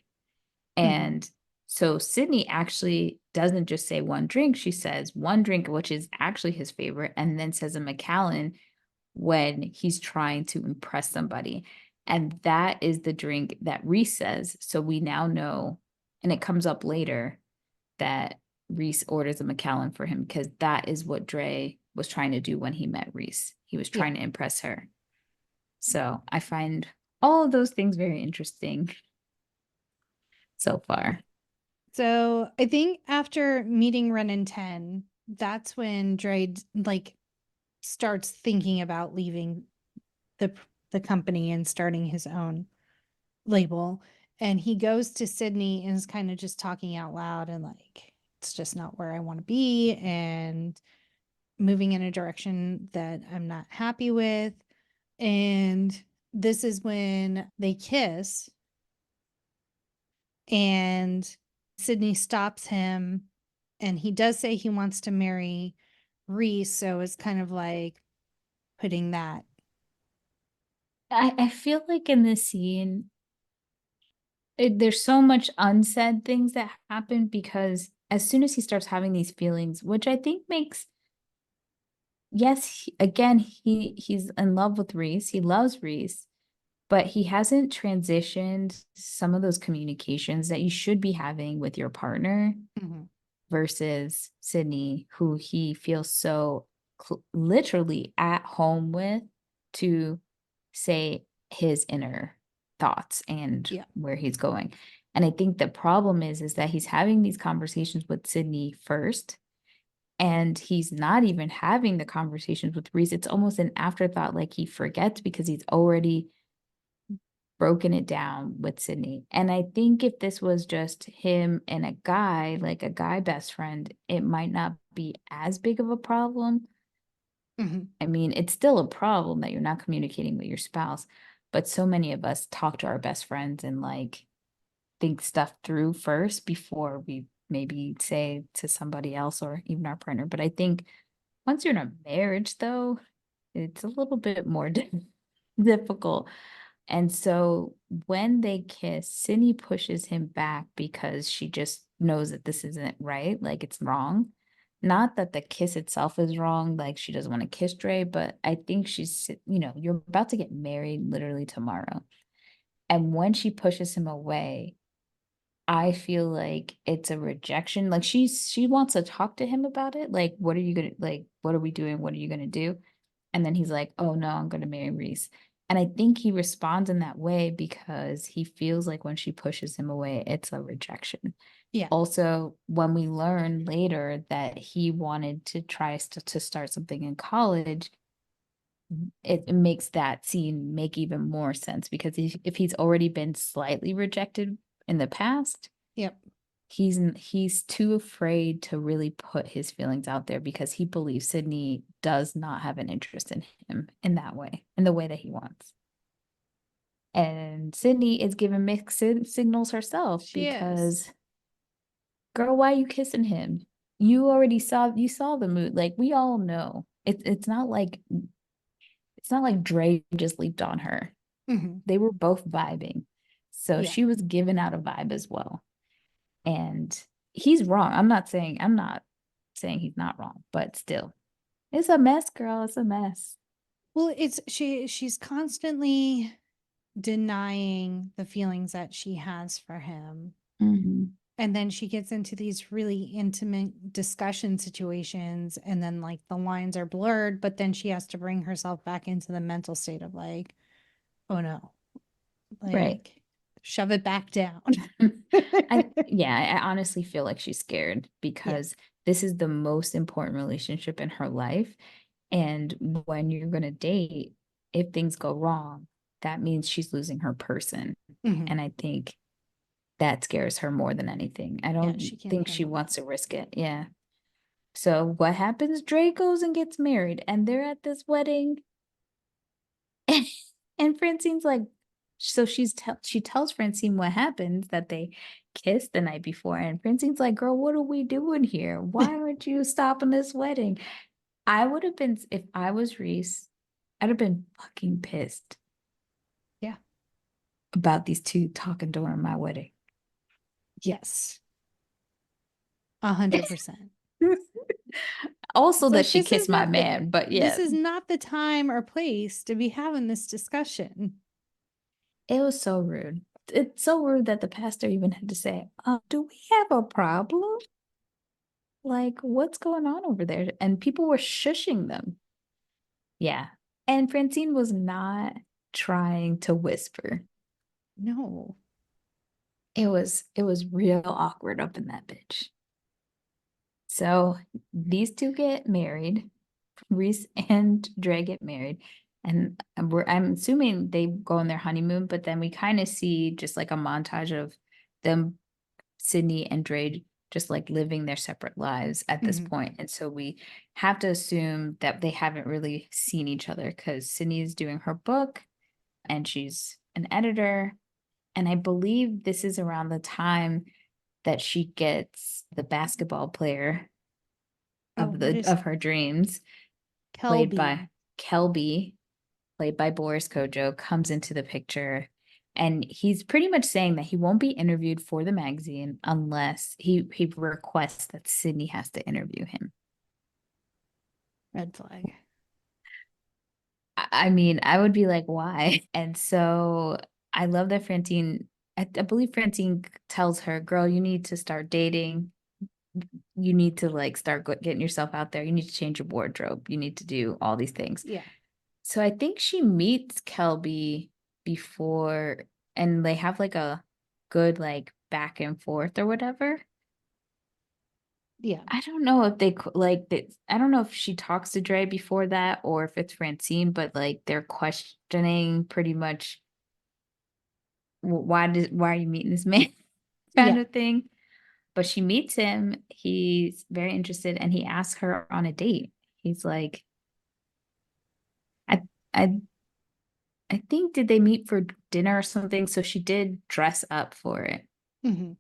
And so Sydney actually doesn't just say one drink, she says one drink, which is actually his favorite, and then says a Macallan when he's trying to impress somebody. And that is the drink that Reese says. So we now know, and it comes up later, that Reese orders a Macallan for him, because that is what Dre was trying to do when he met Reese. He was trying to impress her. So I find all of those things very interesting so far. So I think after meeting Ren and 10, that's when Dre like starts thinking about leaving the company and starting his own label. And he goes to Sydney and is kind of just talking out loud and like, it's just not where I want to be, and moving in a direction that I'm not happy with. And this is when they kiss, and Sydney stops him, and he does say he wants to marry Reese. So it's kind of like putting that. I feel like in this scene, there's so much unsaid things that happen, because as soon as he starts having these feelings, which I think makes, yes, he's in love with Reese, he loves Reese, but he hasn't transitioned some of those communications that you should be having with your partner versus Sydney, who he feels so literally at home with, to say his inner thoughts and where he's going. And I think the problem is that he's having these conversations with Sydney first, and he's not even having the conversations with Reese. It's almost an afterthought, like he forgets, because he's already broken it down with Sidney. And I think if this was just him and a guy, like a guy best friend, it might not be as big of a problem. I mean, it's still a problem that you're not communicating with your spouse, but so many of us talk to our best friends and like think stuff through first before we maybe say to somebody else or even our partner. But I think once you're in a marriage, though, it's a little bit more difficult. And so when they kiss, Sydney pushes him back because she just knows that this isn't right, like it's wrong. Not that the kiss itself is wrong, like she doesn't want to kiss Dre, but I think she's, you're about to get married literally tomorrow. And when she pushes him away, I feel like it's a rejection. Like she wants to talk to him about it. Like, what are you gonna like? What are we doing? What are you gonna do? And then he's like, oh no, I'm gonna marry Reese. And I think he responds in that way because he feels like when she pushes him away, it's a rejection. Yeah. Also, when we learn later that he wanted to try to start something in college, it makes that scene make even more sense because if he's already been slightly rejected in the past, Yep. he's too afraid to really put his feelings out there because he believes Sydney does not have an interest in him in that way, in the way that he wants. And Sydney is giving mixed signals herself because, girl, why are you kissing him? You saw the mood. Like we all know. It's not like Dre just leaped on her. They were both vibing. So she was giving out a vibe as well. And he's wrong. I'm not saying he's not wrong, but still. It's a mess, girl. It's a mess. Well, she's constantly denying the feelings that she has for him. And then she gets into these really intimate discussion situations, and then like the lines are blurred, but then she has to bring herself back into the mental state of like, oh no, like right. Shove it back down. I honestly feel like she's scared because this is the most important relationship in her life. And when you're going to date, if things go wrong, that means she's losing her person. And I think that scares her more than anything. I don't think she wants to risk it. Yeah. So what happens? Dre goes and gets married, and they're at this wedding. And Francine's like, so she tells Francine what happens, that they kissed the night before. And Francine's like, girl, what are we doing here? Why aren't you stopping this wedding? I would have been, if I was Reese, I'd have been fucking pissed. Yeah. About these two talking during my wedding. Yes. 100%. Also that she kissed my man, but yeah. This is not the time or place to be having this discussion. It was so rude. It's so rude that the pastor even had to say, do we have a problem? Like, what's going on over there? And people were shushing them. Yeah. And Francine was not trying to whisper. No. It was real awkward up in that bitch. So these two get married. Reese and Dre get married. And I'm assuming they go on their honeymoon, but then we kind of see just like a montage of them, Sidney and Dre, just like living their separate lives at this point. And so we have to assume that they haven't really seen each other because Sidney is doing her book and she's an editor. And I believe this is around the time that she gets the basketball player of her dreams, played by Kelby, played by Boris Kodjoe, comes into the picture. And he's pretty much saying that he won't be interviewed for the magazine unless he requests that Sidney has to interview him. Red flag. I mean, I would be like, why? And so I love that Francine, I believe Francine tells her, girl, you need to start dating. You need to like start getting yourself out there. You need to change your wardrobe. You need to do all these things. Yeah. So I think she meets Kelby before, and they have like a good like back and forth or whatever. Yeah. I don't know if I don't know if she talks to Dre before that or if it's Francine, but like they're questioning pretty much why are you meeting this man kind of thing. But she meets him. He's very interested, and he asks her on a date. He's like, I I I think did they meet for dinner or something? So she did dress up for it. Hmm.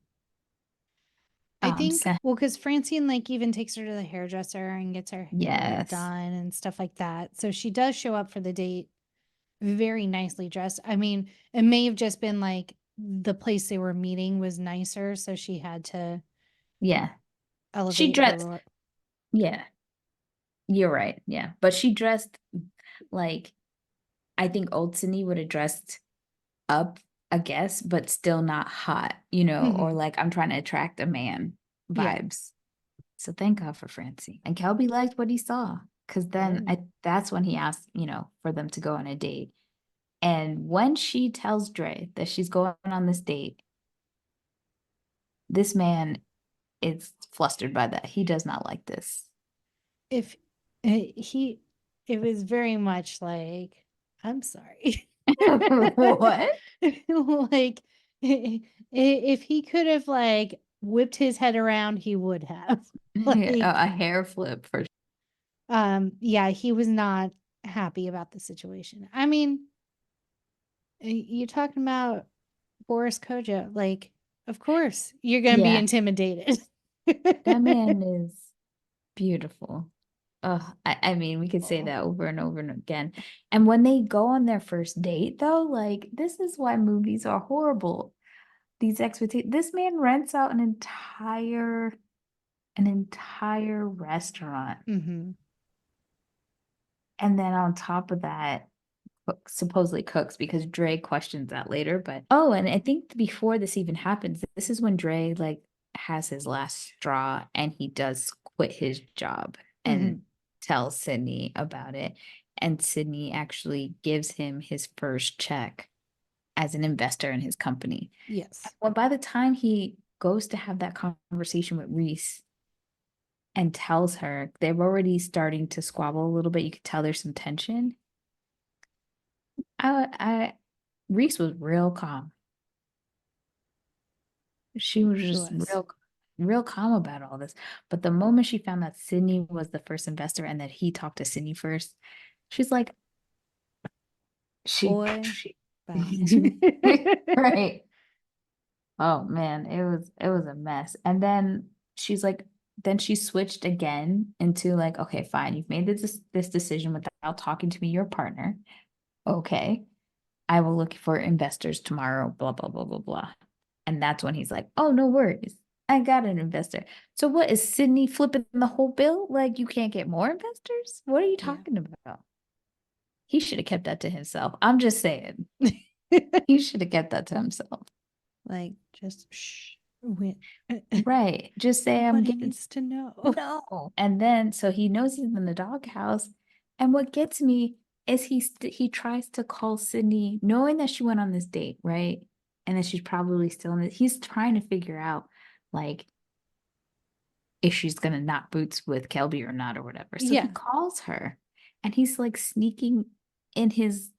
I think, So, well, because Francine like even takes her to the hairdresser and gets her hair yes. done and stuff like that. So she does show up for the date very nicely dressed. I mean, it may have just been like the place they were meeting was nicer, so she had to Yeah. She elevate dressed. her look. Yeah. You're right. Yeah. But she dressed like I think old Sydney would have dressed up, I guess, but still not hot, you know, or Mhm. like I'm trying to attract a man Yeah. vibes. So thank God for Francie. And Kelby liked what he saw. Cause then Good. that's when he asked, you know, for them to go on a date. And when she tells Dre that she's going on this date, this man is flustered by that. He does not like this. If he, it was very much like, I'm sorry. What? Like, if he could have like whipped his head around, he would have. Like, A hair flip for yeah, he was not happy about the situation. I mean, you're talking about Boris Kodjoe. Like, of course, you're gonna be Yeah. intimidated. That man is beautiful. I mean, we could say that over and over and again. And when they go on their first date, though, like this is why movies are horrible. These expectations. This man rents out an entire restaurant, Hmm. and then on top of that, supposedly cooks because Dre questions that later. But oh, and I think before this even happens, this is when Dre like has his last straw and he does quit his job and tells Sydney about it. And Sydney actually gives him his first check as an investor in his company. Yes. Well, by the time he goes to have that conversation with Reese and tells her, they're already starting to squabble a little bit. You could tell there's some tension. I Reese was real calm. She was just real calm about all this. But the moment she found that Sydney was the first investor and that he talked to Sydney first, she's like, Boy, she bye. right. Oh man, it was a mess. And then she's like, then she switched again into like, okay, fine, you've made this decision without talking to me, your partner. Okay. I will look for investors tomorrow, blah, blah, blah, blah, blah. And that's when he's like, oh, no worries. I got an investor. So what is Sydney flipping the whole bill? Like you can't get more investors? What are you talking about? He should have kept that to himself. I'm just saying. He should have kept that to himself. Like, just shh. Right. Just say I'm Nobody getting needs to know. no. And then so he knows he's in the doghouse. And what gets me is he tries to call Sydney, knowing that she went on this date, right? And that she's probably still in it. He's trying to figure out like if she's gonna knock boots with Kelby or not or whatever. So he Yeah. calls her and he's like sneaking in his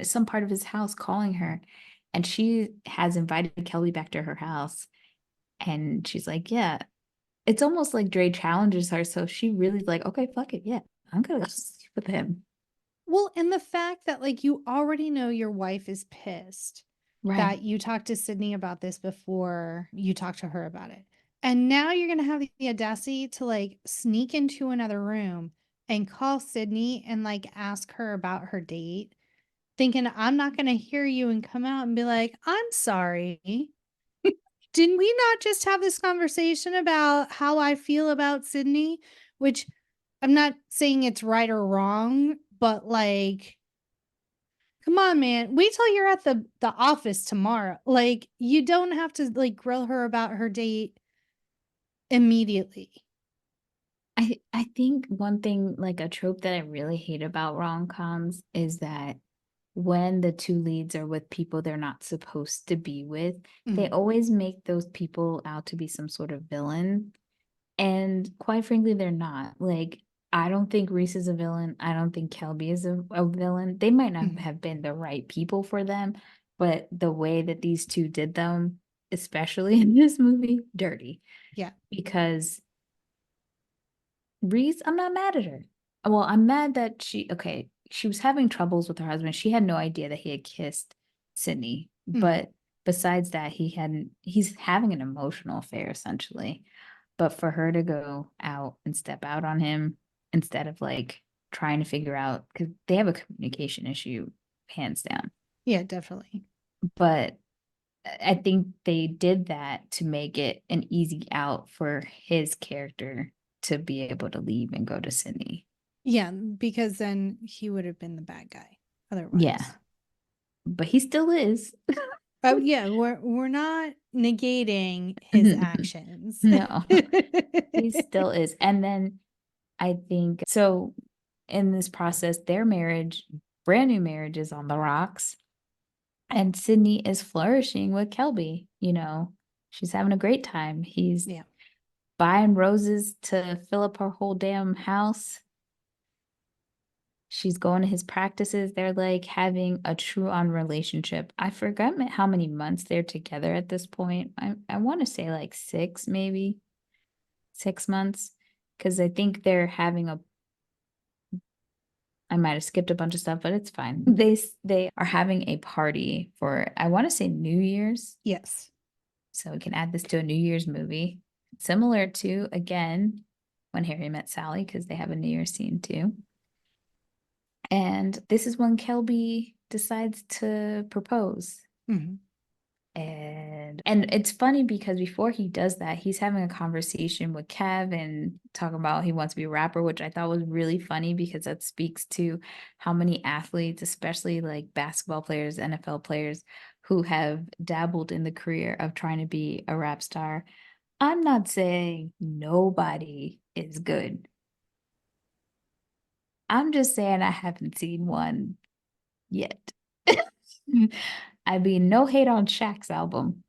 some part of his house calling her. And she has invited Kelby back to her house. And she's like, yeah, it's almost like Dre challenges her. So she really like, okay, fuck it. Yeah, I'm gonna go sleep with him. Well, and the fact that like you already know your wife is pissed Right. that you talked to Sydney about this before you talked to her about it. And now you're going to have the audacity to like sneak into another room and call Sydney and like ask her about her date, thinking I'm not going to hear you and come out and be like, I'm sorry. Didn't we not just have this conversation about how I feel about Sydney? Which I'm not saying it's right or wrong, but like, come on, man. Wait till you're at the office tomorrow. Like, you don't have to like grill her about her date immediately. I think one thing like a trope that I really hate about rom-coms is that when the two leads are with people they're not supposed to be with, they always make those people out to be some sort of villain. And quite frankly, they're not. Like, I don't think Reese is a villain. I don't think Kelby is a villain. They might not have been the right people for them, but the way that these two did them, especially in this movie, dirty. Yeah. Because Reese, I'm not mad at her. Well, I'm mad that she was having troubles with her husband. She had no idea that he had kissed Sidney. But besides that, he's having an emotional affair essentially. But for her to go out and step out on him instead of like trying to figure out, because they have a communication issue, hands down. Yeah, definitely. But I think they did that to make it an easy out for his character to be able to leave and go to Sidney. Yeah, because then he would have been the bad guy otherwise. Yeah. But he still is. Oh yeah, we're not negating his actions. No. He still is. And then I think so in this process, their marriage, brand new marriage, is on the rocks. And Sidney is flourishing with Kelby. She's having a great time. He's buying roses to fill up her whole damn house. She's going to his practices. They're like having a true on relationship. I forgot how many months they're together at this point. I want to say like 6, maybe 6 months. Because I think they're having I might have skipped a bunch of stuff, but it's fine. They are having a party for, I want to say, New Year's. Yes. So we can add this to a New Year's movie. Similar to, again, When Harry Met Sally, because they have a New Year's scene too. And this is when Kelby decides to propose. Mm-hmm. And it's funny because before he does that, he's having a conversation with Kev and talking about he wants to be a rapper, which I thought was really funny because that speaks to how many athletes, especially like basketball players, NFL players, who have dabbled in the career of trying to be a rap star. I'm not saying nobody is good. I'm just saying I haven't seen one yet. I mean, no hate on Shaq's album.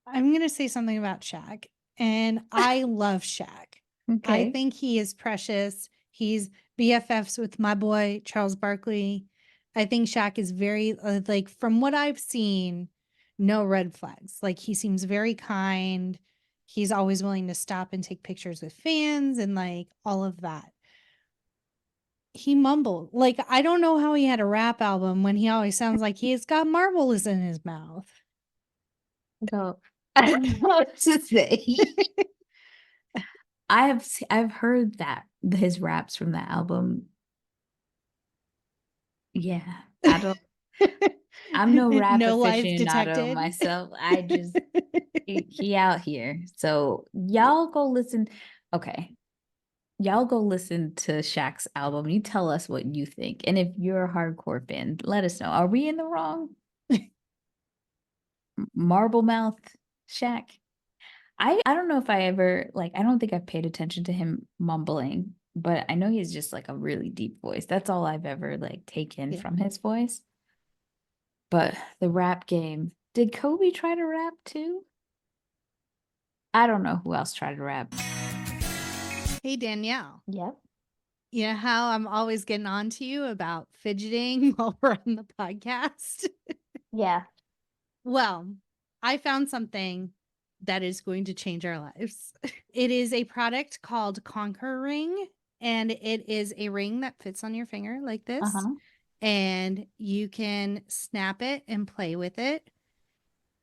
I'm going to say something about Shaq, and I love Shaq. Okay. I think he is precious. He's BFFs with my boy, Charles Barkley. I think Shaq is very, like, from what I've seen, no red flags. Like, he seems very kind. He's always willing to stop and take pictures with fans and, like, all of that. He mumbled. Like, I don't know how he had a rap album when he always sounds like he's got marbles in his mouth. No. I don't know what to say. I've heard that his raps from that album. Yeah, I'm no rap aficionado myself. I just he out here. So y'all go listen. Okay. Y'all go listen to Shaq's album. You tell us what you think. And if you're a hardcore fan, let us know. Are we in the wrong? Marble mouth Shaq. I don't know if I ever, like, I don't think I've paid attention to him mumbling, but I know he's just like a really deep voice. That's all I've ever like taken from his voice. But the rap game, did Kobe try to rap too? I don't know who else tried to rap. Hey, Danielle. Yep. You know how I'm always getting on to you about fidgeting while we're on the podcast? Yeah. Well, I found something that is going to change our lives. It is a product called Conquer Ring, and it is a ring that fits on your finger like this. And you can snap it and play with it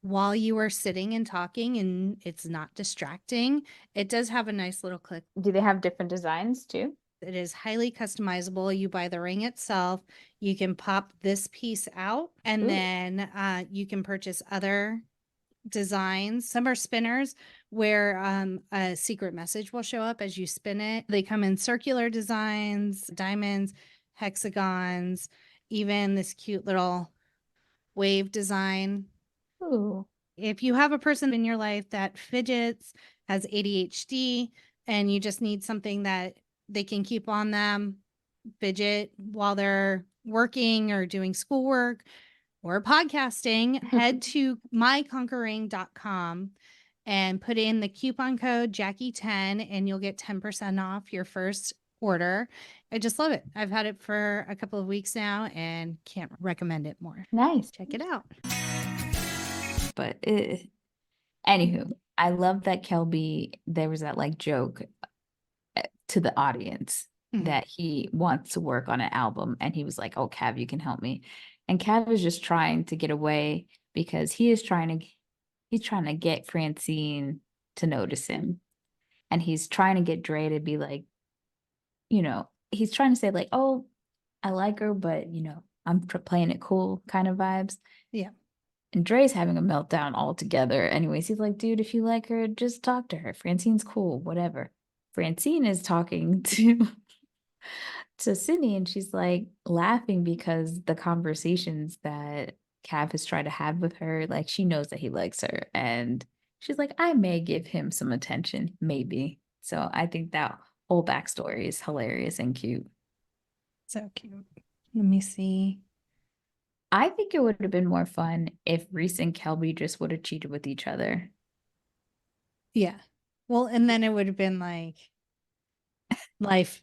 while you are sitting and talking, and it's not distracting. It does have a nice little click. Do they have different designs too? It is highly customizable. You buy the ring itself. You can pop this piece out, and then you can purchase other designs. Some are spinners where a secret message will show up as you spin it. They come in circular designs, diamonds, hexagons, even this cute little wave design. Ooh. If you have a person in your life that fidgets, has ADHD, and you just need something that they can keep on them, fidget while they're working or doing schoolwork or podcasting, head to myconquering.com and put in the coupon code Jackie10 and you'll get 10% off your first order. I just love it. I've had it for a couple of weeks now and can't recommend it more. Nice. Check it out. But anywho, I love that Kelby, there was that like joke to the audience that he wants to work on an album. And he was like, oh, Cav, you can help me. And Cav is just trying to get away because he's trying to get Francine to notice him. And he's trying to get Dre to be like, he's trying to say like, oh, I like her, but I'm playing it cool kind of vibes. Yeah. And Dre's having a meltdown altogether. Anyways, he's like, dude, if you like her, just talk to her. Francine's cool, whatever. Francine is talking to Sidney, and she's like laughing because the conversations that Cav has tried to have with her, like she knows that he likes her. And she's like, I may give him some attention, maybe. So I think that whole backstory is hilarious and cute. So cute. Let me see. I think it would have been more fun if Reese and Kelby just would have cheated with each other. Yeah. Well, and then it would have been like life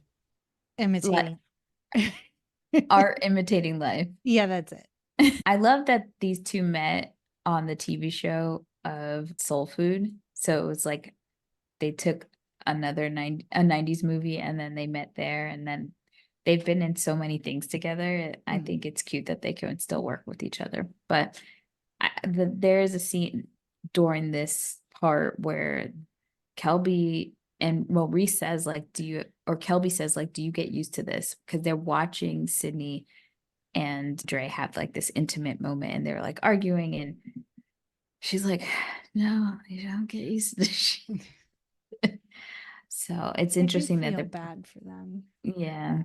imitating. Art imitating life. Yeah, that's it. I love that these two met on the TV show of Soul Food. So it was like they took a 90s movie and then they met there, and then they've been in so many things together. I think it's cute that they can still work with each other. But there is a scene during this part where Kelby and Reese says like, Kelby says like, do you get used to this? Because they're watching Sidney and Dre have like this intimate moment and they're like arguing, and she's like, no, you don't get used to this shit. So it's interesting that they're bad for them. Yeah,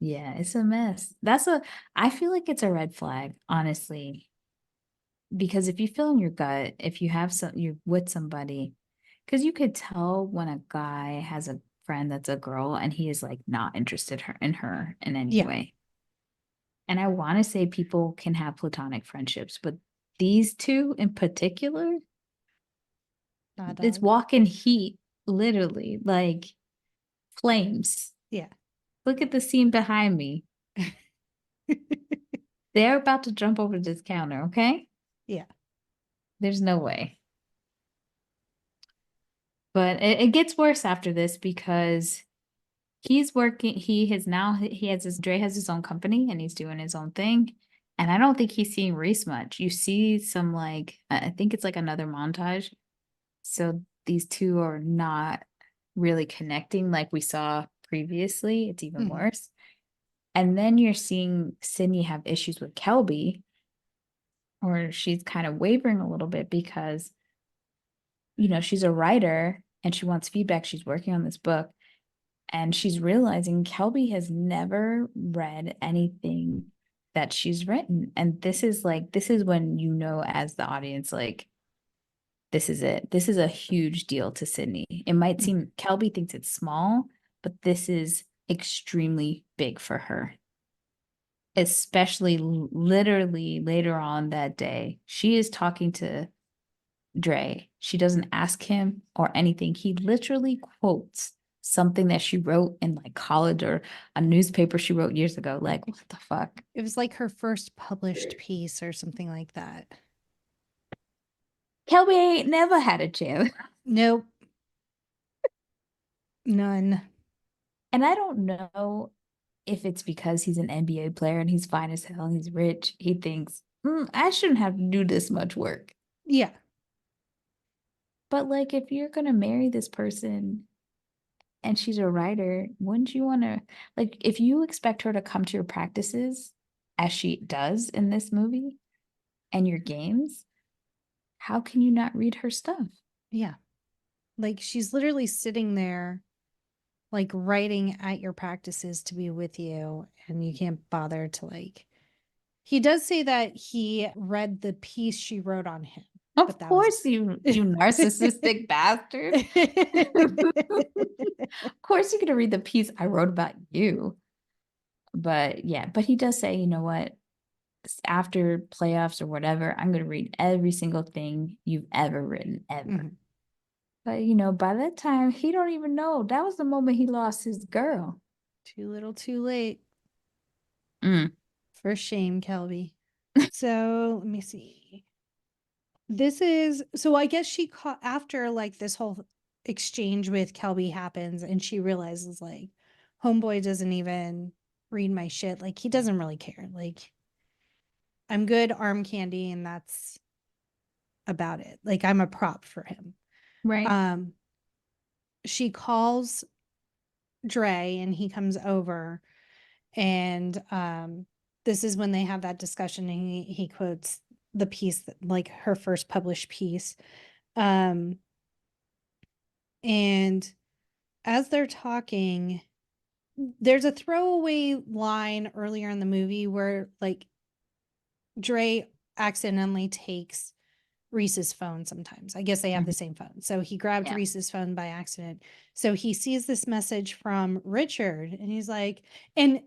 it's a mess. I feel like it's a red flag, honestly, because if you feel in your gut, if you have you're with somebody, because you could tell when a guy has a friend that's a girl and he is like not interested in her in any way. And I want to say people can have platonic friendships, but these two in particular, it's walking heat, literally, like flames. Yeah. Look at the scene behind me. They're about to jump over this counter, okay? Yeah. There's no way. But it gets worse after this because he's working, Dre has his own company and he's doing his own thing. And I don't think he's seeing Reese much. You see some like, I think it's like another montage. So these two are not really connecting like we saw previously. It's even worse. And then you're seeing Sidney have issues with Kelby, or she's kind of wavering a little bit because, she's a writer and she wants feedback. She's working on this book and she's realizing Kelby has never read anything that she's written. And this is when, as the audience, like, this is it. This is a huge deal to Sidney. It might seem Kelby thinks it's small, but this is extremely big for her. Especially literally later on that day, she is talking to Dre. She doesn't ask him or anything. He literally quotes something that she wrote in like college or a newspaper she wrote years ago. Like, what the fuck? It was like her first published piece or something like that. Kelby ain't never had a chance. Nope. None. And I don't know if it's because he's an NBA player and he's fine as hell and he's rich. He thinks, I shouldn't have to do this much work. Yeah. But like, if you're going to marry this person and she's a writer, wouldn't you want to, like, if you expect her to come to your practices as she does in this movie and your games, how can you not read her stuff? Yeah. Like, she's literally sitting there, like, writing at your practices to be with you, and you can't bother to, like... He does say that he read the piece she wrote on him. Of course, you narcissistic bastard. Of course you're going to read the piece I wrote about you. But yeah, but he does say, you know what? After playoffs or whatever, I'm going to read every single thing you've ever written, ever. But, by that time, he don't even know. That was the moment he lost his girl. Too little, too late. Mm. For shame, Kelby. So let me see. So I guess she caught after like this whole exchange with Kelby happens and she realizes like homeboy doesn't even read my shit. Like he doesn't really care. Like I'm good arm candy and that's about it. Like I'm a prop for him. Right. She calls Dre and he comes over and this is when they have that discussion and he quotes the piece that like her first published piece. And as they're talking, there's a throwaway line earlier in the movie where like Dre accidentally takes Reese's phone sometimes. I guess they have the same phone. So he grabbed Yeah. Reese's phone by accident. So he sees this message from Richard and he's like, and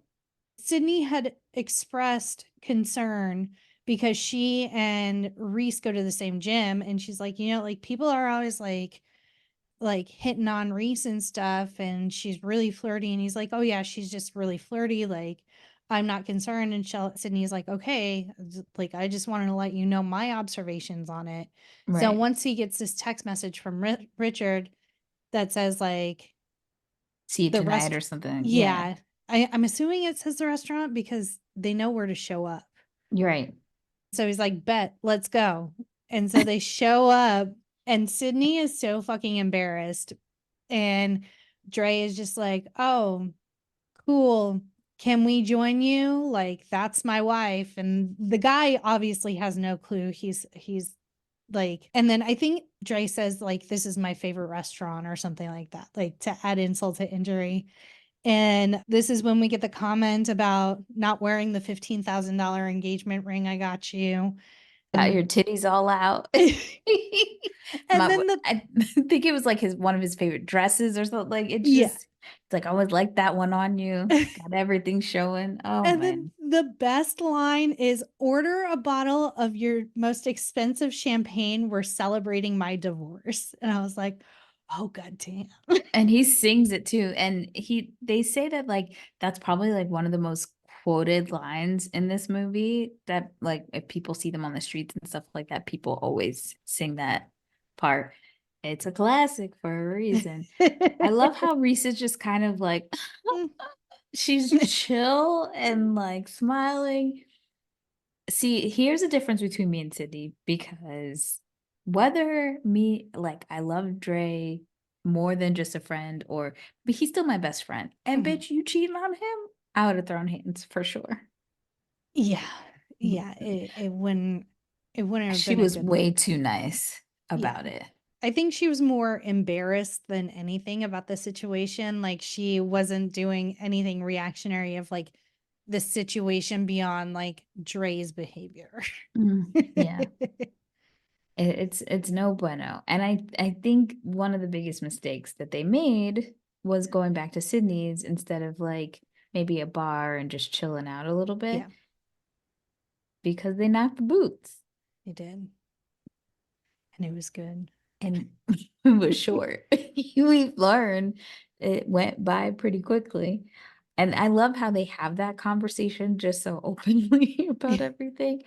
Sydney had expressed concern because she and Reese go to the same gym and she's like, you know, like people are always like hitting on Reese and stuff and she's really flirty and he's like, oh yeah, she's just really flirty, like I'm not concerned. And Sydney's like, okay, like I just wanted to let you know my observations on it. So Right. once he gets this text message from Richard that says like See you the tonight rest, or something. yeah, I'm assuming it says the restaurant because they know where to show up. You're right. So he's like, bet, let's go. And so they show up and Sydney is so fucking embarrassed. And Dre is just like, oh, cool. Can we join you? Like, that's my wife. And the guy obviously has no clue. He's like, and then I think Dre says, like, this is my favorite restaurant or something like that, like to add insult to injury. And this is when we get the comment about not wearing the $15,000 engagement ring I got you. Got your titties all out. And then I think it was like one of his favorite dresses or something. Like it's yeah. just it's like I always like that one on you. Got everything showing. Oh And man. then the best line is order a bottle of your most expensive champagne. We're celebrating my divorce. And I was like, oh god damn. And he sings it too. And they say that like that's probably like one of the most quoted lines in this movie that like if people see them on the streets and stuff like that, people always sing that part. It's a classic for a reason. I love how Reese is just kind of like she's chill and like smiling. See, here's the difference between me and Sydney because whether me like I love Dre more than just a friend but he's still my best friend. And bitch, you cheating on him? I would have thrown hands for sure. Yeah. Yeah. It wouldn't have She been a was good way look. too nice about Yeah. it. I think she was more embarrassed than anything about the situation. Like she wasn't doing anything reactionary of like the situation beyond like Dre's behavior. Yeah. It's no bueno. And I think one of the biggest mistakes that they made was going back to Sydney's instead of like maybe a bar and just chilling out a little bit. Yeah. Because they knocked the boots. They did. And it was good. And it was short. We've learned it went by pretty quickly. And I love how they have that conversation just so openly about everything.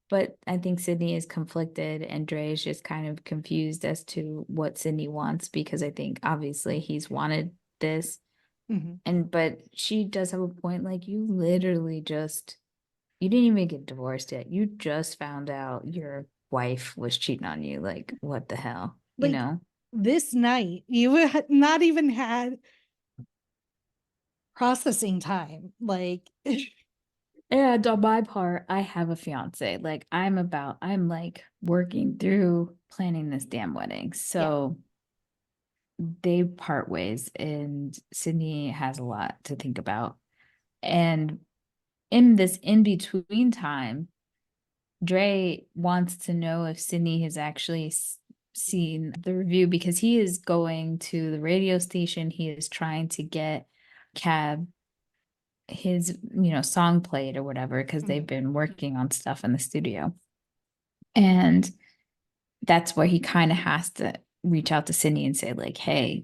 But I think Sydney is conflicted and Dre is just kind of confused as to what Sydney wants because I think obviously he's wanted this. But she does have a point, like you literally you didn't even get divorced yet. You just found out your wife was cheating on you. Like, what the hell? Like, you know? This night, you had not even had processing time. Like, and on my part, I have a fiance. Like, I'm like working through planning this damn wedding. So they part ways, and Sydney has a lot to think about. And in this in between time, Dre wants to know if Sydney has actually seen the review because he is going to the radio station. He is trying to get Cab his, song played or whatever because they've been working on stuff in the studio. And that's where he kind of has to reach out to Sydney and say like, hey,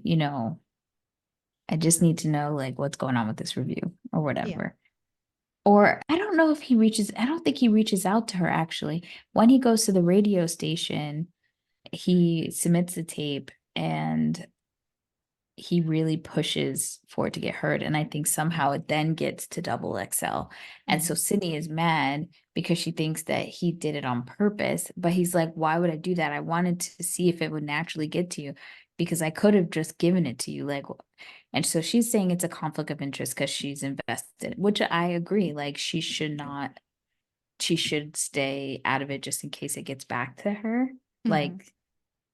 I just need to know like what's going on with this review or whatever. Or I don't know if I don't think he reaches out to her actually. When he goes to the radio station, he submits the tape and he really pushes for it to get heard. And I think somehow it then gets to double XL. And so Sydney is mad because she thinks that he did it on purpose. But he's like, why would I do that? I wanted to see if it would naturally get to you because I could have just given it to you. Like, and so she's saying it's a conflict of interest because she's invested, which I agree. Like, she should stay out of it just in case it gets back to her. Like,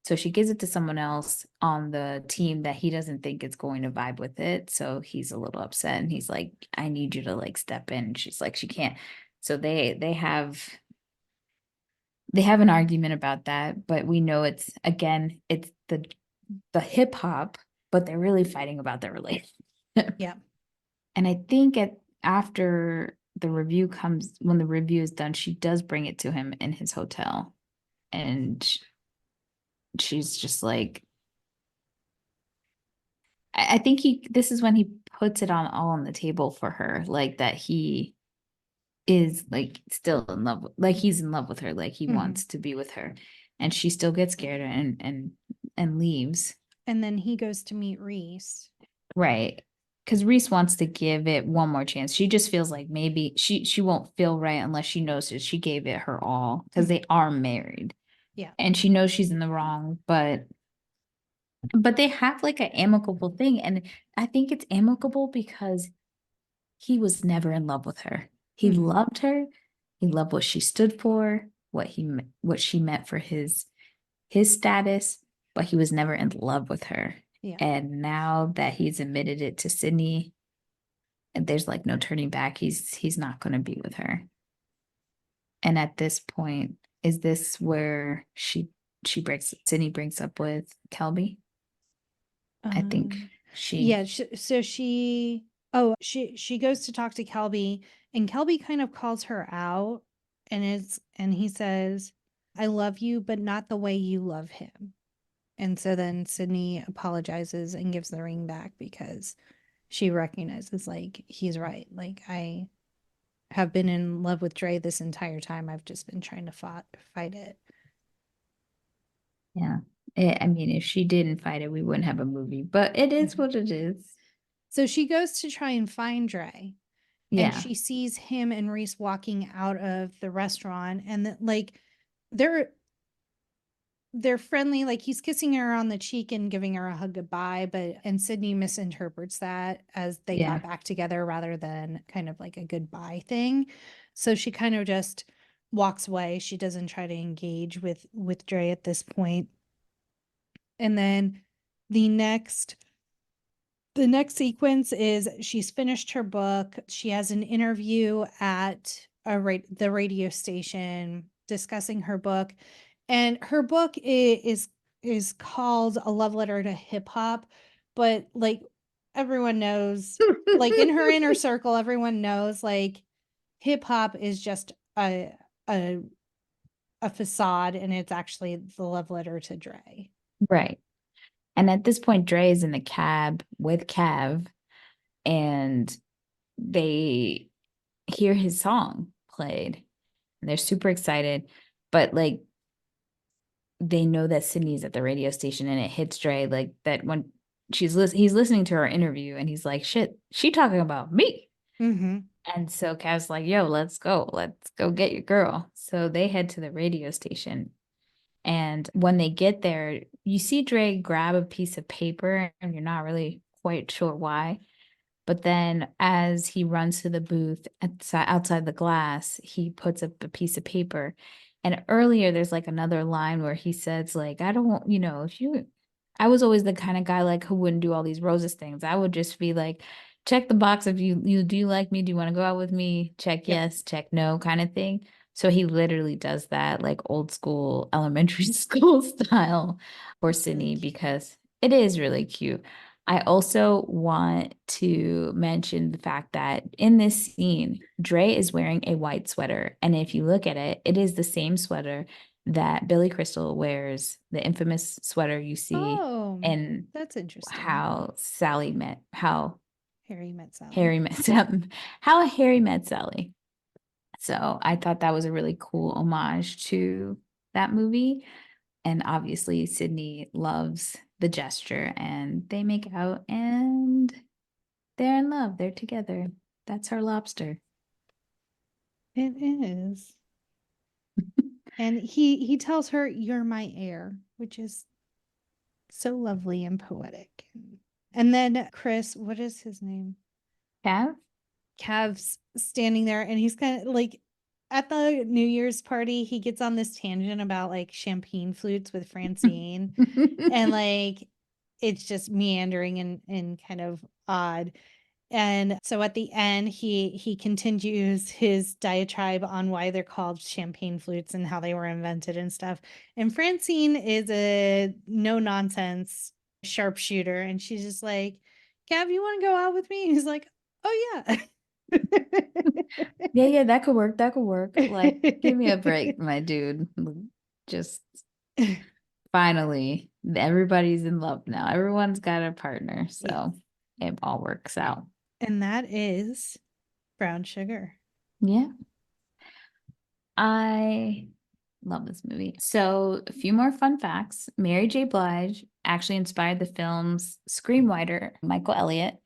so she gives it to someone else on the team that he doesn't think is going to vibe with it. So he's a little upset and he's like, I need you to like step in. And she's like, she can't. So they have an argument about that, but we know it's the hip hop, but they're really fighting about their relationship. Yeah. And I think after the review when the review is done, she does bring it to him in his hotel. And she's just like, I think this is when he puts it all on the table for her, like that he is like still in love, like he's in love with her, like he wants to be with her, and she still gets scared and leaves. And then he goes to meet Reese. Right. Because Reese wants to give it one more chance. She just feels like maybe she won't feel right unless she knows that she gave it her all because they are married. Yeah. And she knows she's in the wrong, but they have like an amicable thing. And I think it's amicable because he was never in love with her. He loved her. He loved what she stood for, what she meant for his status, but he was never in love with her. Yeah. And now that he's admitted it to Sydney, and there's like no turning back, he's not going to be with her. And at this point, is this where Sydney breaks up with Kelby? I think she goes to talk to Kelby, and Kelby kind of calls her out, and he says, I love you, but not the way you love him. And so then Sydney apologizes and gives the ring back because she recognizes, like, he's right. Like, I have been in love with Dre this entire time. I've just been trying to fight it. Yeah. I mean, if she didn't fight it, we wouldn't have a movie, but it is what it is. So she goes to try and find Dre. Yeah. And she sees him and Reese walking out of the restaurant, and like they're friendly, like he's kissing her on the cheek and giving her a hug goodbye, and Sydney misinterprets that as they got back together rather than kind of like a goodbye thing. So she kind of just walks away. She doesn't try to engage with Dre at this point. And then the next sequence is she's finished her book. She has an interview at the radio station discussing her book. And her book is called A Love Letter to Hip Hop. But like everyone knows, like in her inner circle, everyone knows like hip hop is just a facade, and it's actually the love letter to Dre. Right. And at this point, Dre is in the cab with Cav, and they hear his song played. And they're super excited, but like they know that Sydney's at the radio station, and it hits Dre like that when he's listening to her interview, and he's like, shit, she talking about me. And so Cav's like, yo, let's go get your girl. So they head to the radio station. And when they get there, you see Dre grab a piece of paper, and you're not really quite sure why. But then as he runs to the booth outside the glass, he puts up a piece of paper. And earlier, there's like another line where he says, like, I don't, I was always the kind of guy like who wouldn't do all these roses things. I would just be like, check the box if you do you like me? Do you want to go out with me? Check yes, check no kind of thing. So he literally does that like old school elementary school style for Sydney because it is really cute. I also want to mention the fact that in this scene, Dre is wearing a white sweater. And if you look at it, it is the same sweater that Billy Crystal wears, the infamous sweater you see Oh, in that's interesting. how Harry met Sally. How Harry met Sally. So I thought that was a really cool homage to that movie. And obviously, Sidney loves the gesture, and they make out, and they're in love. They're together. That's her lobster. It is. And he tells her, "You're my heir," which is so lovely and poetic. And then Chris, what is his name? Cav? Cav's standing there, and he's kind of like at the New Year's party, he gets on this tangent about like champagne flutes with Francine, and like it's just meandering and kind of odd. And so at the end, he continues his diatribe on why they're called champagne flutes and how they were invented and stuff. And Francine is a no nonsense sharpshooter, and she's just like, "Gav, you want to go out with me?" And he's like, "Oh yeah." Yeah, that could work. That could work. Like, give me a break, my dude. Just finally, everybody's in love now. Everyone's got a partner. So it all works out. And that is Brown Sugar. Yeah. I love this movie. So, a few more fun facts. Mary J. Blige actually inspired the film's screenwriter, Michael Elliott,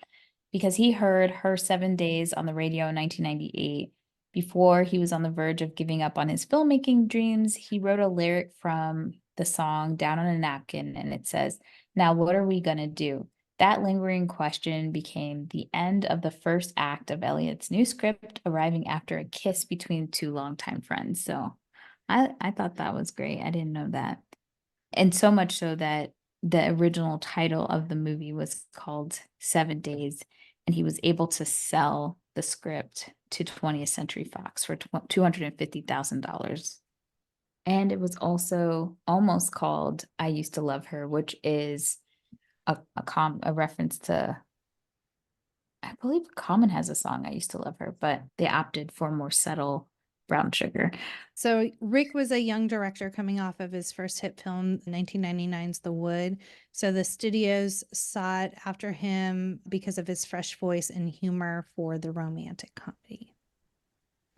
because he heard her 7 Days on the radio in 1998. Before he was on the verge of giving up on his filmmaking dreams, he wrote a lyric from the song down on a napkin, and it says, "Now, what are we going to do?" That lingering question became the end of the first act of Elliott's new script, arriving after a kiss between two longtime friends. So I thought that was great. I didn't know that. And so much so that the original title of the movie was called 7 Days, and he was able to sell the script to 20th Century Fox for $250,000. And it was also almost called I Used to Love Her, which is a reference to, I believe Common has a song, I Used to Love Her, but they opted for more subtle Brown Sugar. So Rick was a young director coming off of his first hit film, 1999's The Wood. So the studios sought after him because of his fresh voice and humor for the romantic comedy.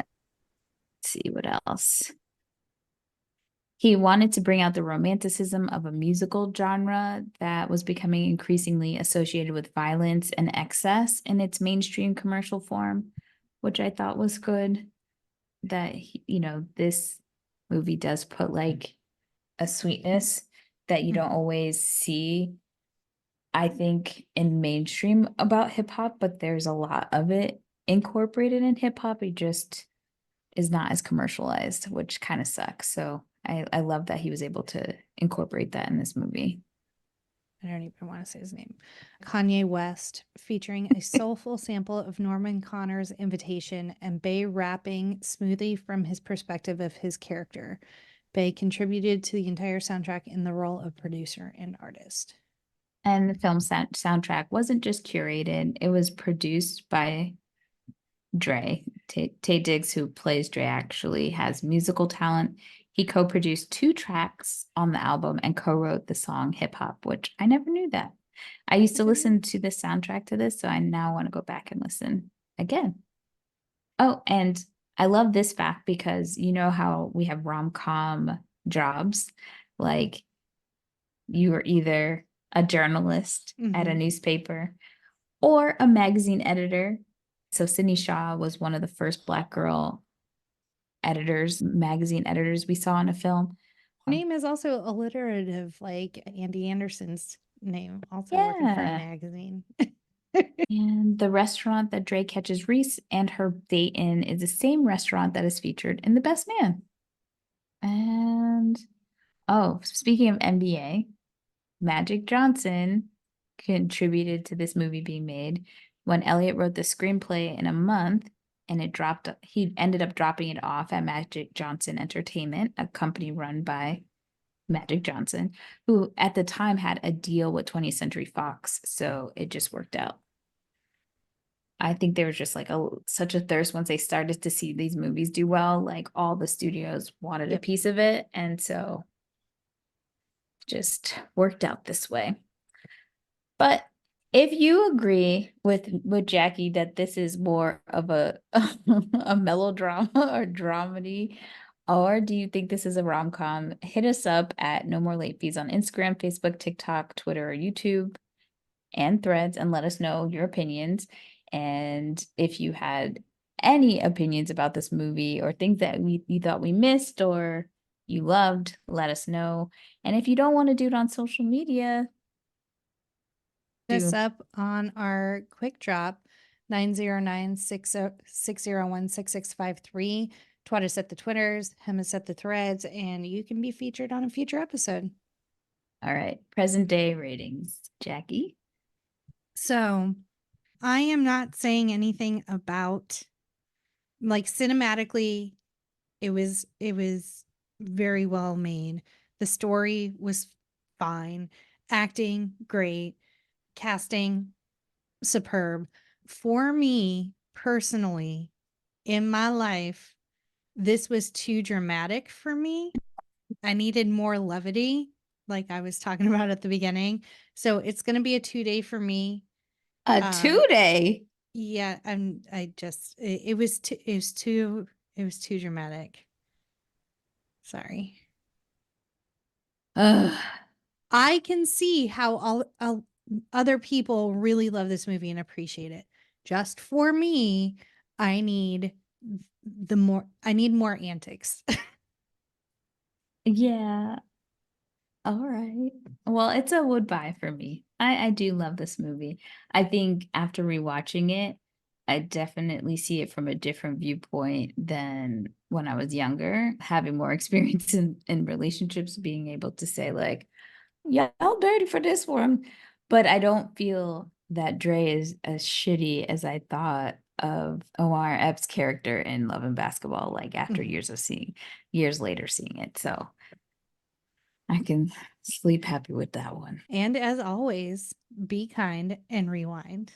Let's see what else. He wanted to bring out the romanticism of a musical genre that was becoming increasingly associated with violence and excess in its mainstream commercial form, which I thought was good. That, this movie does put like a sweetness that you don't always see, I think, in mainstream about hip hop, but there's a lot of it incorporated in hip hop. It just is not as commercialized, which kind of sucks. So I love that he was able to incorporate that in this movie. I don't even want to say his name. Kanye West, featuring a soulful sample of Norman Connor's Invitation and Bey rapping smoothly from his perspective of his character. Bey contributed to the entire soundtrack in the role of producer and artist. And the film soundtrack wasn't just curated, it was produced by Dre. Taye Diggs, who plays Dre, actually has musical talent. He co-produced 2 tracks on the album and co-wrote the song Hip Hop, which I never knew that. I used to listen to the soundtrack to this, so I now want to go back and listen again. Oh, and I love this fact because you know how we have rom-com jobs, like you were either a journalist at a newspaper or a magazine editor. So Sydney Shaw was one of the first Black girl magazine editors we saw in a film. Her name is also alliterative, like Andy Anderson's name, also working for a magazine. And the restaurant that Dre catches Reese and her date in is the same restaurant that is featured in The Best Man. And, speaking of NBA, Magic Johnson contributed to this movie being made. When Elliott wrote the screenplay in a month and he ended up dropping it off at Magic Johnson Entertainment, a company run by Magic Johnson, who at the time had a deal with 20th Century Fox, so it just worked out. I think there was just like such a thirst once they started to see these movies do well, like all the studios wanted a Yep. piece of it, and so just worked out this way. But if you agree with Jackie that this is more of a a melodrama or dramedy, or do you think this is a rom-com? Hit us up at No More Late Fees on Instagram, Facebook, TikTok, Twitter, or YouTube, and Threads, and let us know your opinions. And if you had any opinions about this movie or things that you thought we missed or you loved, let us know. And if you don't want to do it on social media, Hit us up on our quick drop 909-601-6653. Twat us at the Twitters, hem us at the Threads, and you can be featured on a future episode. All right, present day ratings, Jackie. So I am not saying anything about, like, cinematically, it was very well made. The story was fine. Acting, great. Casting, superb. For me personally, in my life, this was too dramatic for me. I needed more levity, like I was talking about at the beginning. So it's going to be a 2-day for me. A 2-day. Yeah, it was too dramatic. Sorry. Ugh. I can see how all other people really love this movie and appreciate it. Just for me, I need more antics. Yeah. All right. Well, it's a would buy for me. I do love this movie. I think after rewatching it, I definitely see it from a different viewpoint than when I was younger, having more experience in relationships, being able to say, like, y'all dirty for this one. But I don't feel that Dre is as shitty as I thought of Omar Epps' character in Love and Basketball, like after years later seeing it. So I can sleep happy with that one. And as always, be kind and rewind.